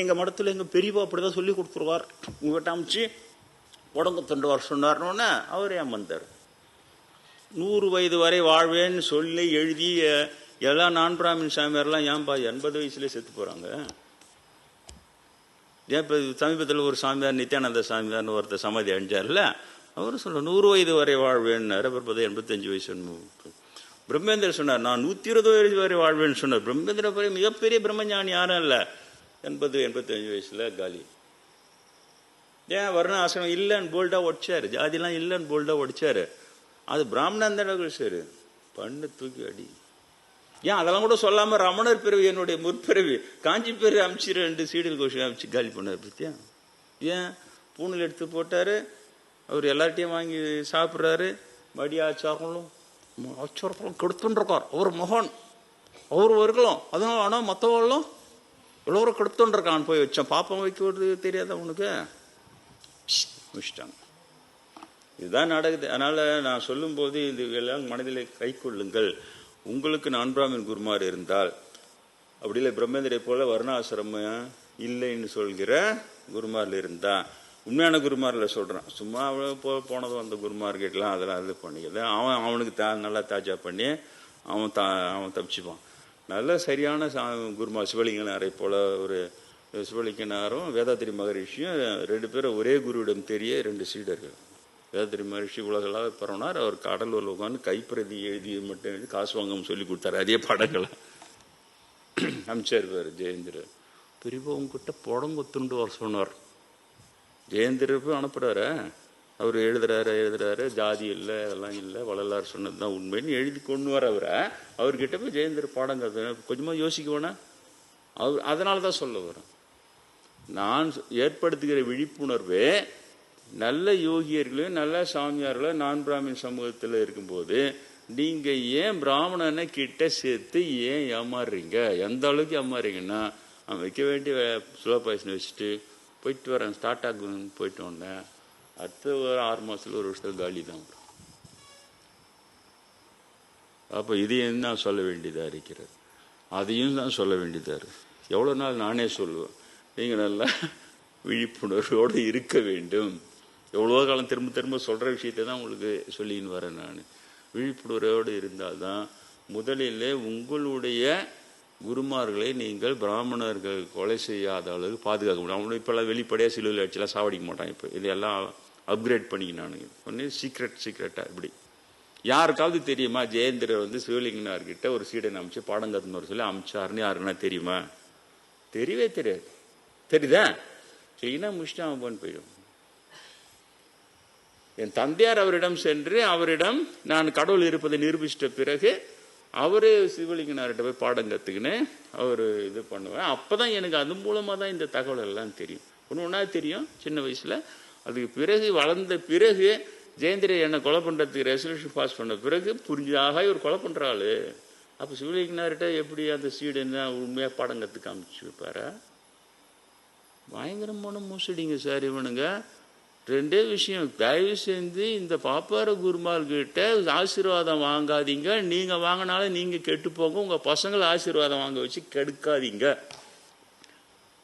எங்க மடத்துல எங்க பெரியப்பா அப்படிதான் சொல்லி கொடுத்துருவார், உங்ககிட்ட அமைச்சு உடம்பு தொண்டுவார் சொன்னார்னு அவர் ஏமாந்தார். 100 வயது வரை வாழ்வேன்னு சொல்லி எழுதி எல்லா நான் பிராமின் சாமியார்லாம் ஏன்பா 80 வயசுலேயே செத்து போறாங்க? ஏன் இப்போ சமீபத்தில் ஒரு சாமியார் நித்யானந்த சாமியார்னு ஒருத்தர் சமாதி அடைஞ்சார்ல, அவரும் சொல்ற 100 வயது வரை வாழ்வேன்னாரு. அப்புறம் 85 வயசு. பிரம்மேந்திர சொன்னார் நான் 120 வயது வரை வாழ்வேன்னு சொன்னார். பிரம்மேந்திர மிகப்பெரிய பிரம்மஞானி யாரும் இல்லை. 80-85 வயசுல காலி. ஏன் வர்ண ஆசிரமம் இல்லைன்னு போல்டா உடைச்சாரு, ஜாதிலாம் இல்லைன்னு போல்டா உடைச்சாரு. அது பிராமணன் சரி பண்ணு தூக்கி அடி. ஏன் அதெல்லாம் கூட சொல்லாம ரமணர் பிறவி என்னுடைய முற்பிறவி காஞ்சி பிறவி அமைச்சு 2 சீடல் கோஷம் அமைச்சு காலி பண்ணார். பத்தியா? ஏன் பூணில் எடுத்து போட்டாரு, அவர் எல்லார்ட்டையும் வாங்கி சாப்பிட்றாரு. மடி ஆச்சாரங்களும் கெடுத்துருக்கார். அவர் மகன் அவர் இருக்கலாம். அதனால ஆனா மற்றவர்களும் எல்லோரும் கெடுத்துருக்கான். போய் வச்சான். பாப்பம் வைக்கிறது தெரியாத அவனுக்கு முடிச்சிட்டாங்க. இதுதான் நடக்குது. அதனால நான் சொல்லும் போது இது எல்லாம் மனதிலே கை கொள்ளுங்கள். உங்களுக்கு நான் பிராமின் குருமார் இருந்தால், அப்படி இல்லை பிரம்மேந்திரை போல வர்ணாசிரமம் இல்லைன்னு சொல்கிற குருமாரில் இருந்தா, உண்மையான குருமாரில் சொல்றான். சும்மா அவன் போனது அந்த குருமார்கிட்டலாம் அதெல்லாம் இது பண்ணிக்கல. அவனுக்கு நல்லா தாஜா பண்ணி அவன் தப்பிச்சுப்பான். நல்ல சரியான குருமார் சிவலிங்கனாரை போல ஒரு சிவலிங்கனாரும் வேதாத்திரி மகரிஷியும் 2 பேரும் ஒரே குருவிடம் தெரிய 2 சீடர்கள். வேதாத்திரி மகரிஷி உலகளாக பரவனார். அவர் கடலூர்ல உட்காந்து கைப்பிரதி எழுதி மட்டும் எழுதி காசு வாங்காம சொல்லி கொடுத்தாரு. அதே படங்களை அமைச்சிருப்பாரு ஜெயேந்திரர். பெரியப்பா உங்ககிட்ட புடங்கொத்துண்டு வர சொன்னார். ஜெயேந்திரப்பு அனுப்புறாரு. அவர் எழுதுறாரு ஜாதி இல்லை அதெல்லாம் இல்லை வள்ளலார் சொன்னதுதான் உண்மைன்னு எழுதி கொண்டு வர அவர்கிட்ட போய் ஜெயேந்திர பாடம் கற்று கொஞ்சமா யோசிக்க வேணா. அவர் அதனாலதான் சொல்ல வரேன். நான் ஏற்படுத்துகிற விழிப்புணர்வே நல்ல யோகியர்களும் நல்ல சாமியார்களும் நான் பிராமின் சமூகத்தில் இருக்கும்போது நீங்க ஏன் பிராமணனை கிட்ட சேர்த்து ஏன் ஏமாறுறீங்க? எந்த அளவுக்கு ஏமாறுறீங்கன்னா, அவன் வைக்க வேண்டிய ஸ்லோ பாய்சன் வச்சுட்டு போயிட்டு வரேன், ஸ்டார்ட் ஆகுன்னு போயிட்டு வந்தேன். அடுத்த ஒரு 6 மாசத்துல 1 வருஷத்துல காலி தான். அப்போ இதையும் தான் சொல்ல வேண்டியதா இருக்கிறது, அதையும் தான் சொல்ல வேண்டியதா இருக்கு. எவ்வளவு நாள் நானே சொல்லுவேன், நீங்க நல்லா விழிப்புணர்வோடு இருக்க வேண்டும். எவ்வளோ காலம் திரும்ப திரும்ப சொல்கிற விஷயத்தை தான் உங்களுக்கு சொல்லின்னு வரேன் நான். விழிப்புணர்வோடு இருந்தால்தான் முதலில் உங்களுடைய குருமார்களை நீங்கள் பிராமணர்கள் கொலை செய்யாத அளவுக்கு பாதுகாக்க முடியும். அவங்களும் இப்போல்லாம் வெளிப்படையாக சிலுவையில் அடிச்செல்லாம் சாவடிக்க மாட்டான். இப்போ இதெல்லாம் அப்கிரேட் பண்ணிக்கினானுங்க. ஒன்று சீக்ரெட்டாக இப்படி. யாருக்காவது தெரியுமா ஜெயேந்திரர் வந்து சிவலிங்கனார்கிட்ட ஒரு சீடன் அமைச்சு பாடம் கற்றுன்னு சொல்லி அமிச்சாருன்னு யாருன்னா தெரியுமா? தெரியவே தெரியாது. தெரியுதா? செய்யினா முடிச்சுட்டு அவன் போன்னு போயிடும். என் தந்தையார் அவரிடம் சென்று அவரிடம் நான் கடவுள் இருப்பதை நிரூபிச்சிட்ட பிறகு அவரு சிவலிங்கனார்கிட்ட போய் பாடம் கற்றுக்கின்னு அவர் இது பண்ணுவேன். அப்போ தான் எனக்கு அது மூலமாக தான் இந்த தகவல் எல்லாம் தெரியும். ஒன்று தெரியும் சின்ன வயசில். அதுக்கு பிறகு வளர்ந்த பிறகு ஜெயந்திரன் என்னை கொலை பண்ணுறதுக்கு ரெசல்யூஷன் பாஸ் பண்ண பிறகு புரிஞ்சாக இவர் கொலை பண்ணுறாள். அப்போ சிவலிங்கனார்கிட்ட எப்படி அந்த சீடு என்ன உண்மையாக பாடம் கற்றுக்க அமைச்சு வைப்பாரா? பயங்கரமான மோசடிங்க சார் இவனுங்க. ரெண்டே விஷயம், தயவு செஞ்சு இந்த பாப்பார குருமார்கிட்ட ஆசீர்வாதம் வாங்காதீங்க. நீங்கள் வாங்கினாலும் நீங்கள் கெட்டு போங்க. உங்கள் பசங்களை ஆசீர்வாதம் வாங்க வச்சு கெடுக்காதீங்க.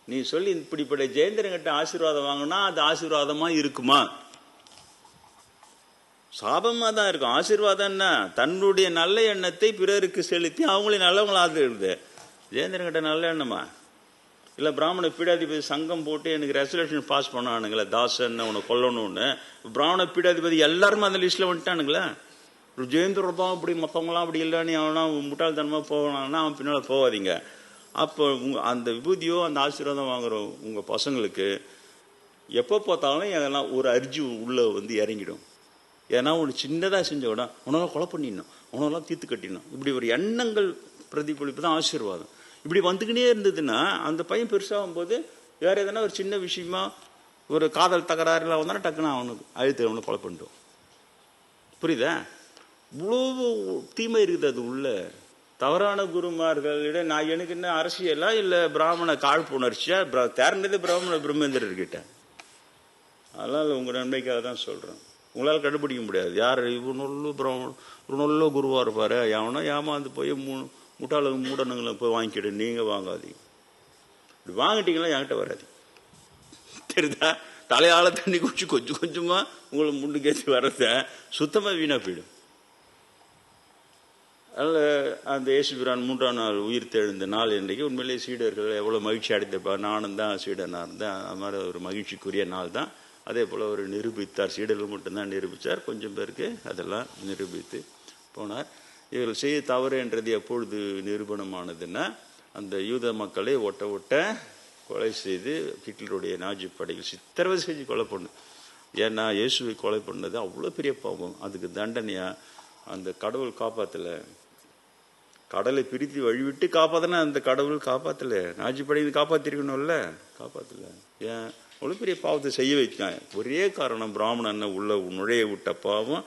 நீ சொல்லி இப்படிப்பட்ட ஜெயந்திரங்கிட்ட ஆசீர்வாதம் வாங்கினா அது ஆசீர்வாதமாக இருக்குமா? சாபமாக தான் இருக்கும். ஆசீர்வாதம்னா தன்னுடைய நல்ல எண்ணத்தை பிறருக்கு செலுத்தி அவங்களையும் நல்லவங்களாக இருக்குது. ஜெயந்திரங்கிட்ட நல்ல எண்ணமா? இல்லை பிராமண பீடாதிபதி சங்கம் போட்டு எனக்கு ரெசல்யூஷன் பாஸ் பண்ணானுங்களே, தாசன் அவனை கொல்லணும்னு. பிராமண பீடாதிபதி எல்லாருமே அந்த லிஸ்ட்டில் வந்துட்டானுங்களே. ஜெயந்திரர் தான் இப்படி மற்றவங்களாம் அப்படி இல்லைன்னு அவனா முட்டாள்தனமாக போவானா அவன் பின்னால் போகாதீங்க. அப்போ அந்த விபூதியோ அந்த ஆசீர்வாதம் வாங்குற உங்கள் பசங்களுக்கு எப்போ பார்த்தாலும் அதெல்லாம் ஒரு அரிஜி உள்ளே வந்து இறங்கிடும். ஏன்னா ஒன்று சின்னதாக செஞ்ச விட உனெல்லாம் கொலை பண்ணிடணும், உனெல்லாம் தீர்த்து கட்டிடணும், இப்படி ஒரு எண்ணங்கள் பிரதிபலிப்பு தான் ஆசீர்வாதம். இப்படி வந்துக்கினே இருந்ததுன்னா அந்த பையன் பெருசாகும் போது வேறு எதனா ஒரு சின்ன விஷயமா ஒரு காதல் தகராறுலாம் வந்தானே டக்குன்னு அவனுக்கு அழுத்து அவனை கொலை பண்ணிட்டோம். புரியுதா? இவ்வளோ தீமை இருக்குது அது உள்ள. தவறான குருமார்களிடம் நான் எனக்கு என்ன அரசியலா இல்லை பிராமண காழ்ப்புணர்ச்சியா? தேர்ந்தது பிராமண பிரம்மேந்திரர்கிட்ட. அதனால் உங்கள் நன்மைக்காக தான் சொல்கிறேன். உங்களால் கண்டுபிடிக்க முடியாது யார் இவனொல்லு பிராமணன் இவனொல்ல குருவாக இருப்பார். எவனோ ஏமாந்து போய் முட்டாளுங்க மூடனுங்களை போய் வாங்கிக்கிடு. நீங்கள் வாங்காதீங்க. இப்படி வாங்கிட்டீங்களா என்கிட்ட வராது. தெரியுதா? தலையால தண்ணி குடிச்சு கொஞ்சம் கொஞ்சமாக உங்களை முண்டு கேட்டு வர்றத சுத்தமாக வீணாக போயிடும். அதில் அந்த இயேசுபிரான் 3ஆம் நாள் உயிர் தெழுந்த நாள் இன்றைக்கு உண்மையிலேயே சீடர்கள் எவ்வளோ மகிழ்ச்சி அடைந்திருப்பார். நானும் தான் சீடனாக இருந்தேன். அது மாதிரி ஒரு மகிழ்ச்சிக்குரிய நாள் தான். அதே போல் அவர் நிரூபித்தார். சீடர்கள் மட்டும்தான் நிரூபித்தார், கொஞ்சம் பேருக்கு அதெல்லாம் நிரூபித்து போனார். இவர்கள் செய்ய தவறு என்றது எப்பொழுது நிரூபணமானதுன்னா அந்த யூத மக்களை ஒட்ட கொலை செய்து ஹிட்லருடைய நாஜி படைகள் சித்திரவதை செஞ்சு கொலை பண்ணு. ஏன்னா இயேசுவை கொலை பண்ணது அவ்வளோ பெரிய பாவம். அதுக்கு தண்டனையாக அந்த கடவுள் காப்பாற்றலை. கடலை பிரித்து வழிவிட்டு காப்பாற்றினா அந்த கடவுள் காப்பாற்றலை. நாஜி படைகள் காப்பாற்றிருக்கணும்ல, காப்பாற்றலை. ஏன்? அவ்வளோ பெரிய பாவத்தை செய்ய வைக்கான். ஒரே காரணம், பிராமணனை உள்ள நுழைய விட்ட பாவம்.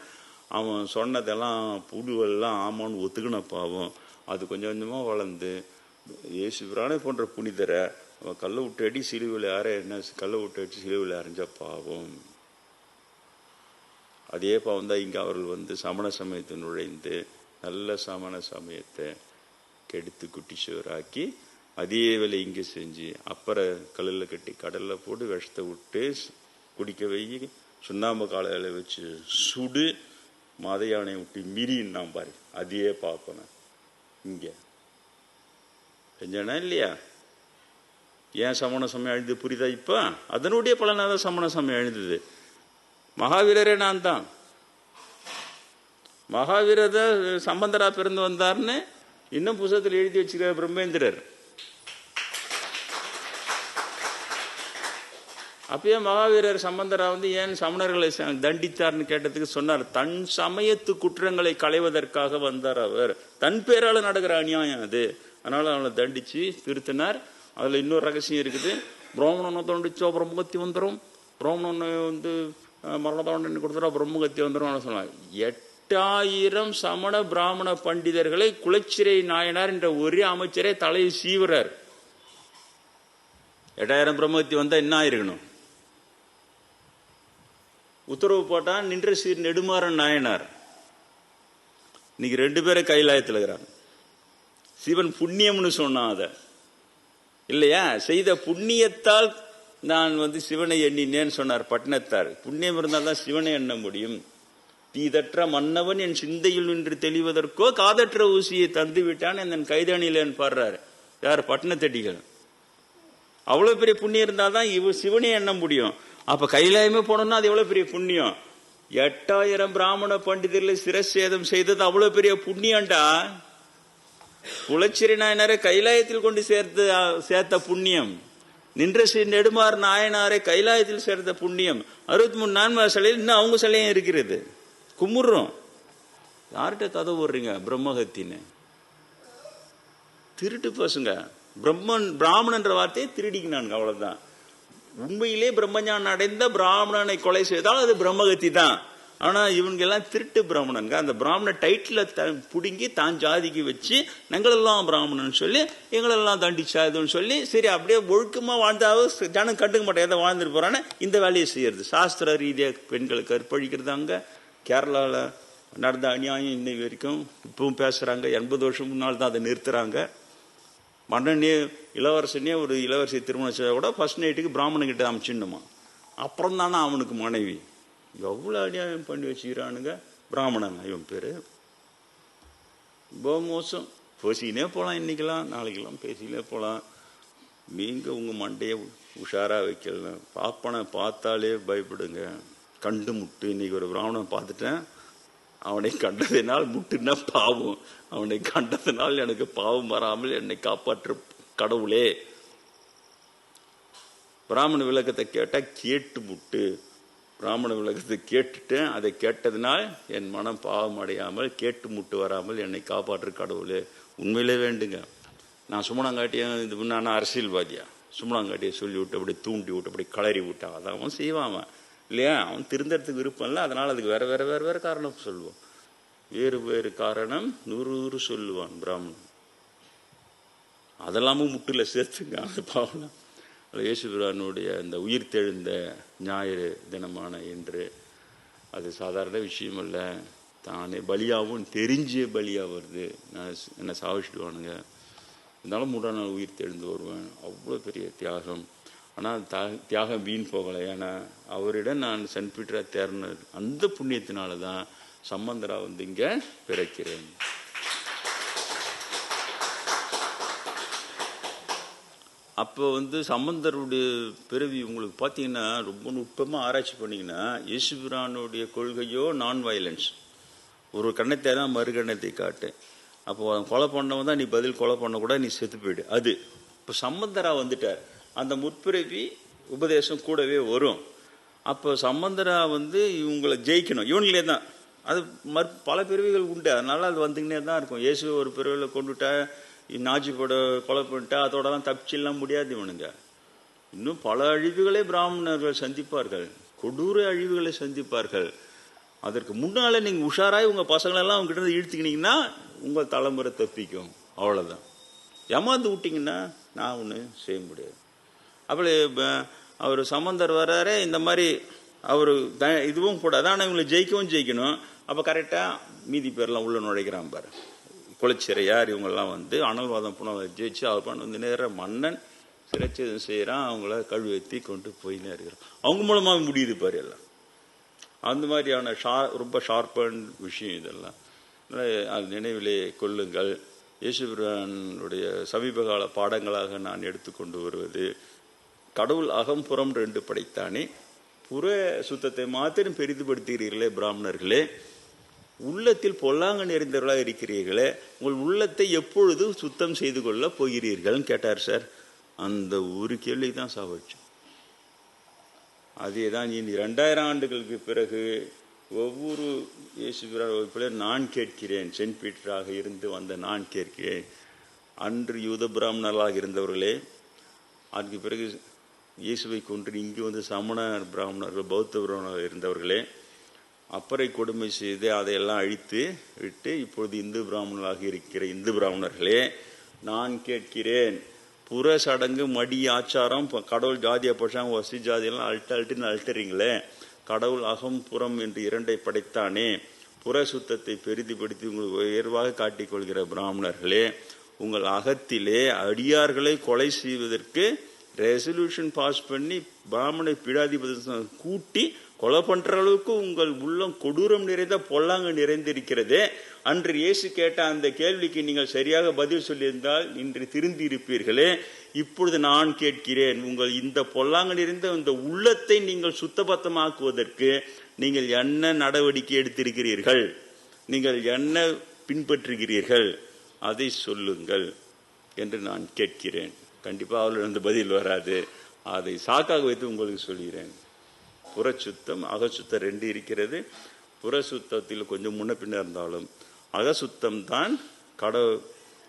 அவன் சொன்னதெல்லாம் புடுவெல்லாம் ஆமான்னு ஒத்துக்கின பாவம். அது கொஞ்சம் கொஞ்சமாக வளர்ந்து இயேசுபிரானே போன்ற புனிதரை அவன் கல்லை விட்டு அடி சிலுவையில் என்ன கல்லை விட்டு அடித்து சிலுவையில் அரைஞ்ச பாவம். அதே பாவம் தான் இங்கே அவர்கள் வந்து சமண சமயத்தை நுழைந்து நல்ல சமண சமயத்தை கெடுத்து குட்டி சுவராக்கி அதே வேலை இங்கே செஞ்சு அப்புறம் கல்லில் கட்டி கடலில் போட்டு விஷத்தை விட்டு குடிக்க வை, சுண்ணாம்பு காலையில் வச்சு சுடு, மத யானையை விட்டு மீறின்னு பாரு. அதே பார்ப்பேன் இங்கே செஞ்சனா இல்லையா? ஏன் சமண சமயம் அழிந்து புரியுதா? இப்போ அதனுடைய பலனாக தான் சமண சமயம் அழிந்தது. மகாவீரரே நான் தான். மகாவீரர் சம்பந்தரா பிறந்து வந்தார்னு இன்னும் புத்தகத்தில் எழுதி வச்சுக்கிற பிரம்மேந்திரர். அப்பயே மகாவீரர் சம்பந்தரா வந்து ஏன் சமணர்களை தண்டித்தார்னு கேட்டதுக்கு சொன்னார், தன் சமயத்து குற்றங்களை களைவதற்காக வந்தார் அவர். தன் பேரால் நடக்கிற அநியாயம் அது, அதனால அவனை தண்டிச்சு திருத்தினார். அதில் இன்னொரு ரகசியம் இருக்குது. பிராமணனை தண்டிச்சா பிரம்மகத்தி வந்துடும், பிராமணனை வந்து மரண தண்டனை கொடுத்துட்டா பிரம்மகத்தி வந்துடும் சொன்னார். 8000 சமண பிராமண பண்டிதர்களை குலச்சிறை நாயனார் என்ற ஒரே அமைச்சரே தலையை சீவுறார். 8000 பிரம்மகத்தி வந்தா என்ன ஆயிருக்கணும்? உத்தரவு போட்டான் நின்ற சீர் நெடுமாறன் நாயனார். இன்னைக்கு 2 பேரை கைலாயத்தில் இருக்கிறாங்க. சிவன் புண்ணியம்னு சொன்னான். அதை இல்லையா? செய்த புண்ணியத்தால் நான் சிவனை எண்ணினேன்னு சொன்னார் பட்டினத்தார். புண்ணியம் இருந்தால் தான் சிவனை எண்ண முடியும். தீதற்ற மன்னவன் என் சிந்தையில் நின்று தெளிவதற்கோ காதற்ற ஊசியை தந்து விட்டான் என் கைதணிலன்னு பாடுறாரு. யார்? பட்டினத்தடிகள். அவ்வளவு பெரிய புண்ணியம் இருந்தால்தான் சிவனை எண்ண முடியும். அப்ப கைலாயமே போனோம்னா அது எவ்வளவு பெரிய புண்ணியம். 8000 பிராமண பண்டிதர்களை சிரச்சேதம் செய்தது அவ்வளவு பெரிய புண்ணியம்டா. குலச்சிறை நாயனாரை கைலாயத்தில் கொண்டு சேர்த்த புண்ணியம். நின்ற நெடுமாறு நாயனாரை கைலாயத்தில் சேர்த்த புண்ணியம். 63 நான்மார் சிலையில் இன்னும் அவங்க சிலையும் இருக்கிறது. கும்பிடுறோம். யார்கிட்ட கதை போடுறீங்க? பிரம்மஹத்தின்னு திருட்டு பசங்க. பிராமணன்ற வார்த்தையை திருடிக்கினானுங்க, அவ்வளவுதான். உண்மையிலே பிரம்மஞானம் அடைந்த பிராமணனை கொலை செய்தால் அது பிரம்மகத்தி தான். ஆனா இவங்க எல்லாம் திருட்டு பிராமணனுங்க. அந்த பிராமண டைட்டில புடுங்கி தான் ஜாதிக்கு வச்சு நாங்களெல்லாம் பிராமணன் சொல்லி எங்களெல்லாம் தண்டிச்சா இதுன்னு சொல்லி சரி அப்படியே ஒழுக்கமா வாழ்ந்தாவது ஜனம் கண்டுக்க மாட்டேன், எதை வாழ்ந்துட்டு போறான்னு இந்த வேலையை செய்யறது. சாஸ்திர ரீதியாக பெண்களுக்கு கற்பழிக்கிறது அங்க கேரளாவில் நடந்த அநியாயம் இன்னை வரைக்கும் இப்பவும் பேசுறாங்க. 80 வருஷம் முன்னால் தான் அதை நிறுத்துறாங்க. மன்னனே இளவரசனே ஒரு இளவரசி திருமணம் செய்ய கூட ஃபர்ஸ்ட் நைட்டுக்கு பிராமணன் கிட்ட அமைச்சிடணுமா. அப்புறம் தானே அவனுக்கு மனைவி. எவ்வளவு அநியாயம் பண்ணி வச்சுக்கிறானுங்க. பிராமணன் இவன் பேரு. ரொம்ப மோசம். பேசினே போலாம், இன்னைக்கெல்லாம் நாளைக்கெல்லாம் பேசினே போலாம். நீங்க உங்க மண்டையை உஷாரா வைக்கலாம். பாப்பனை பார்த்தாலே பயப்படுங்க. கண்டு முட்டு. இன்னைக்கு ஒரு பிராமணன் பார்த்துட்டேன். அவனை கண்டதினால் முட்டுன்னா பாவம். அவனை கண்டதினால் எனக்கு பாவம் வராமல் என்னை காப்பாற்று கடவுளே. பிராமண விளக்கத்தை கேட்டா கேட்டு முட்டு. பிராமண விளக்கத்தை கேட்டுட்டு அதை கேட்டதினால் என் மனம் பாவம் அடையாமல் கேட்டு முட்டு வராமல் என்னை காப்பாற்று கடவுளே. உண்மையிலே வேண்டுங்க. நான் சுமணங்காட்டியும் இது நான் அரசியல்வாதியா சுமணங்காட்டியை சொல்லி விட்டு அப்படி தூண்டி விட்டு அப்படி கலறி விட்டான். அதை அவன் செய்வான் இல்லையா? அவன் திருந்தறதுக்கு விருப்பம் இல்லை. அதனால அதுக்கு வேற வேற வேற வேற காரணம் சொல்லுவான். வேறு வேறு காரணம் 100 சொல்லுவான் பிராமணன். அதெல்லாமும் முட்டுல சேர்த்துங்க அந்த பாவனை. இயேசுபிரானுடைய அந்த உயிர் தெழுந்த ஞாயிறு தினமான என்று அது சாதாரண விஷயம் இல்லை. தானே பலியாகவும் தெரிஞ்சே பலியா வருது. நான் என்னை சாவிச்சுடுவானுங்க, இருந்தாலும் 3ஆம் நாள் உயிர் தெழுந்து வருவேன். அவ்வளோ பெரிய தியாகம். ஆனால் தியாகம் வீண் போகலை. ஏன்னா அவரிடம் நான் சென்ட் பீட்டரா தேர்ன அந்த புண்ணியத்தினால தான் சம்பந்தரா இங்க பிறக்கிறேன். அப்போ சம்பந்தருடைய பிறவி உங்களுக்கு பார்த்தீங்கன்னா ரொம்ப நுட்பமாக ஆராய்ச்சி பண்ணிங்கன்னா இயேசுபிரானுடைய கொள்கையோ நான் வயலன்ஸ். ஒரு கண்ணத்தை தான் மறு கண்ணத்தை காட்டு. அப்போ கொலை பண்ணவன் தான் நீ பதில் கொலை பண்ணக்கூட நீ செத்து போயிடு. அது இப்போ சம்பந்தரா வந்துட்டார். அந்த முற்பிறவி உபதேசம் கூடவே வரும். அப்போ சம்பந்தரா இவங்களை ஜெயிக்கணும். இவங்களே தான் அது பல பிறவிகள் உண்டு. அதனால அது வந்துக்கினே தான் இருக்கும். இயேசு ஒரு பிறவியில் கொண்டுட்டா நாஜிப்போட கொலை பண்ணிட்டா அதோடலாம் தப்பிச்சிடலாம் முடியாது. இவனுங்க இன்னும் பல அழிவுகளை பிராமணர்கள் சந்திப்பார்கள். கொடூர அழிவுகளை சந்திப்பார்கள். அதற்கு முன்னால நீங்க உஷாராய் உங்க பசங்களெல்லாம் அவங்க கிட்ட இழுத்துக்கினீங்கன்னா உங்கள் தலைமுறை தப்பிக்கும். அவ்வளவுதான். ஏமாந்து விட்டீங்கன்னா நான் ஒன்று செய்ய முடியாது. அப்படி அவர் சம்பந்தர் வர்றாரு. இந்த மாதிரி அவரு இதுவும் கூட அதான் இவங்களை ஜெயிக்கவும். அப்ப கரெக்டா மீதி பேர்லாம் உள்ள நுழைக்கிறான் பாரு. குலச்சிறையார் இவங்கெல்லாம் அனல்வாதம் புனல் ஜெயிச்சு அவர் பண்ண நேரம் மன்னன் சிறைச்சேதம் செய்யறான். அவங்கள கழுவெத்தி கொண்டு போயினே இருக்கிறான். அவங்க மூலமா முடியுது பாரு எல்லாம். அந்த மாதிரியான ரொம்ப ஷார்ப்பான விஷயம் இதெல்லாம். அது நினைவிலே கொள்ளுங்கள். இயேசுபிரானுடைய சமீபகால பாடங்களாக நான் எடுத்துக்கொண்டு வருவது, கடவுள் அகம்புறம் 2 படைத்தானே, புற சுத்தத்தை மாத்திரம் பெரிதுபடுத்துகிறீர்களே பிராமணர்களே, உள்ளத்தில் பொல்லாங்க நிறைந்தவர்களாக இருக்கிறீர்களே, உங்கள் உள்ளத்தை எப்பொழுது சுத்தம் செய்து கொள்ள போகிறீர்கள் கேட்டார் சார். அந்த ஒரு கேள்வி தான் சாவடிச்சோம். அதே தான் இனி 2000 ஆண்டுகளுக்கு பிறகு ஒவ்வொரு இயேசுபிரான் வகுப்பில் நான் கேட்கிறேன். சென்ட் பீட்டராக இருந்து வந்த நான் கேட்கிறேன். அன்று யூத பிராமணர்களாக இருந்தவர்களே, அதுக்கு பிறகு இயேசுவை கொன்று இங்கு சமண பிராமணர்கள் பௌத்த பிராமணர்கள் இருந்தவர்களே, அப்பறை கொடுமை செய்து அதையெல்லாம் அழித்து விட்டு இப்பொழுது இந்து பிராமணர்களாக இருக்கிற இந்து பிராமணர்களே, நான் கேட்கிறேன். புற சடங்கு மடி ஆச்சாரம் கடவுள் ஜாதியை பட்சாங்க வசி ஜாதியெல்லாம் அழுட்டுன்னு அழுட்டுறீங்களே, கடவுள் அகம் புறம் என்று 2 படைத்தானே, புற சுத்தத்தை பெரிதுபடுத்தி உங்களுக்கு உயர்வாக காட்டிக்கொள்கிற பிராமணர்களே, உங்கள் அகத்திலே அடியார்களை கொலை செய்வதற்கு ரெசல்யூஷன் பாஸ் பண்ணி பிராமண பீடாதிபதி கூட்டி கொலை பண்ற அளவுக்கு உங்கள் உள்ளம் கொடூரம் நிறைந்த பொல்லாங்கு நிறைந்திருக்கிறதே. அன்று இயேசு கேட்ட அந்த கேள்விக்கு நீங்கள் சரியாக பதில் சொல்லியிருந்தால் இன்று திருந்தி இருப்பீர்களே. இப்பொழுது நான் கேட்கிறேன், உங்கள் இந்த பொல்லாங்கு நிறைந்த இந்த உள்ளத்தை நீங்கள் சுத்தபத்தமாக்குவதற்கு நீங்கள் என்ன நடவடிக்கை எடுத்திருக்கிறீர்கள்? நீங்கள் என்ன பின்பற்றுகிறீர்கள்? அதை சொல்லுங்கள் என்று நான் கேட்கிறேன். கண்டிப்பாக அவர்கள் பதில் வராது. அதை சாக்காக வைத்து உங்களுக்கு சொல்கிறேன். புறச்சுத்தம் அகசுத்தம் 2 இருக்கிறது. புறசுத்தத்தில் கொஞ்சம் முன்ன பின்ன இருந்தாலும் அகசுத்தம் தான்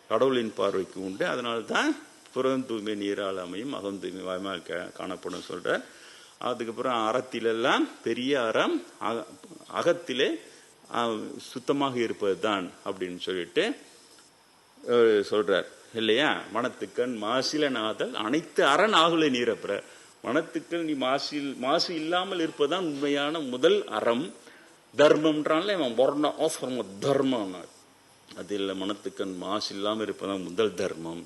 கடவுளின் பார்வைக்கு உண்டு. அதனால தான் புறம் தூய்மை நீரால் அமையும், அகம் தூய்மை வாய்மால் காணப்படும் சொல்ற. அதுக்கப்புறம் அறத்திலெல்லாம் பெரிய அறம் அகத்திலே சுத்தமாக இருப்பது தான் அப்படின்னு சொல்லிட்டு சொல்றார் இல்லையா? மனத்துக்கண் மாசில நாதல் அனைத்து அரண் ஆகுல நீரப்புற. மனத்துக்கள் நீ மாசு இல்லாமல் இருப்பதுதான் உண்மையான முதல் அறம். தர்மம்ன்றான்ல தர்மம் அது இல்லை. மனத்துக்கண் மாசு இல்லாமல் இருப்பதுதான் முதல் தர்மம்.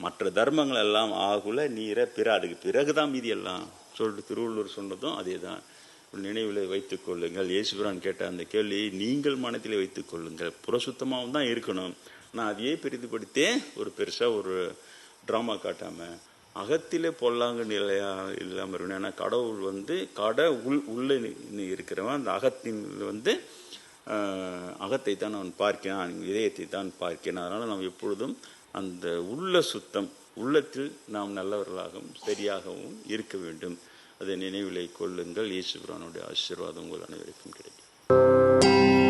மற்ற தர்மங்கள் எல்லாம் ஆகுல நீர பிற, அதுக்கு பிறகுதான் மீதி எல்லாம் சொல்லிட்டு திருவள்ளுவர் சொன்னதும் அதே தான். நினைவில் வைத்துக் கொள்ளுங்கள். இயேசுபிரான் கேட்ட அந்த கேள்வியை நீங்கள் மனத்திலே வைத்துக் கொள்ளுங்கள். புறசுத்தமாகவும் தான் இருக்கணும். நான் அதையே பெரிதுபடுத்தே ஒரு பெருசா ஒரு டிராமா காட்டாம அகத்திலே பொல்லாங்க நிலையா இல்லாம இருக்கணும். ஏன்னா கடவுள் உள்ள இருக்கிறவன் அந்த அகத்தின் அகத்தை தான் அவன் பார்க்கிறான், இதயத்தை தான் பார்க்கிறான். அதனால நாம் எப்பொழுதும் அந்த உள்ள சுத்தம், உள்ளத்தில் நாம் நல்லவர்களாகவும் சரியாகவும் இருக்க வேண்டும். அதை நினைவிலை கொள்ளுங்கள். இயேசுபிரானுடைய ஆசீர்வாதம் உங்கள் அனைவருக்கும் கிடைக்கும்.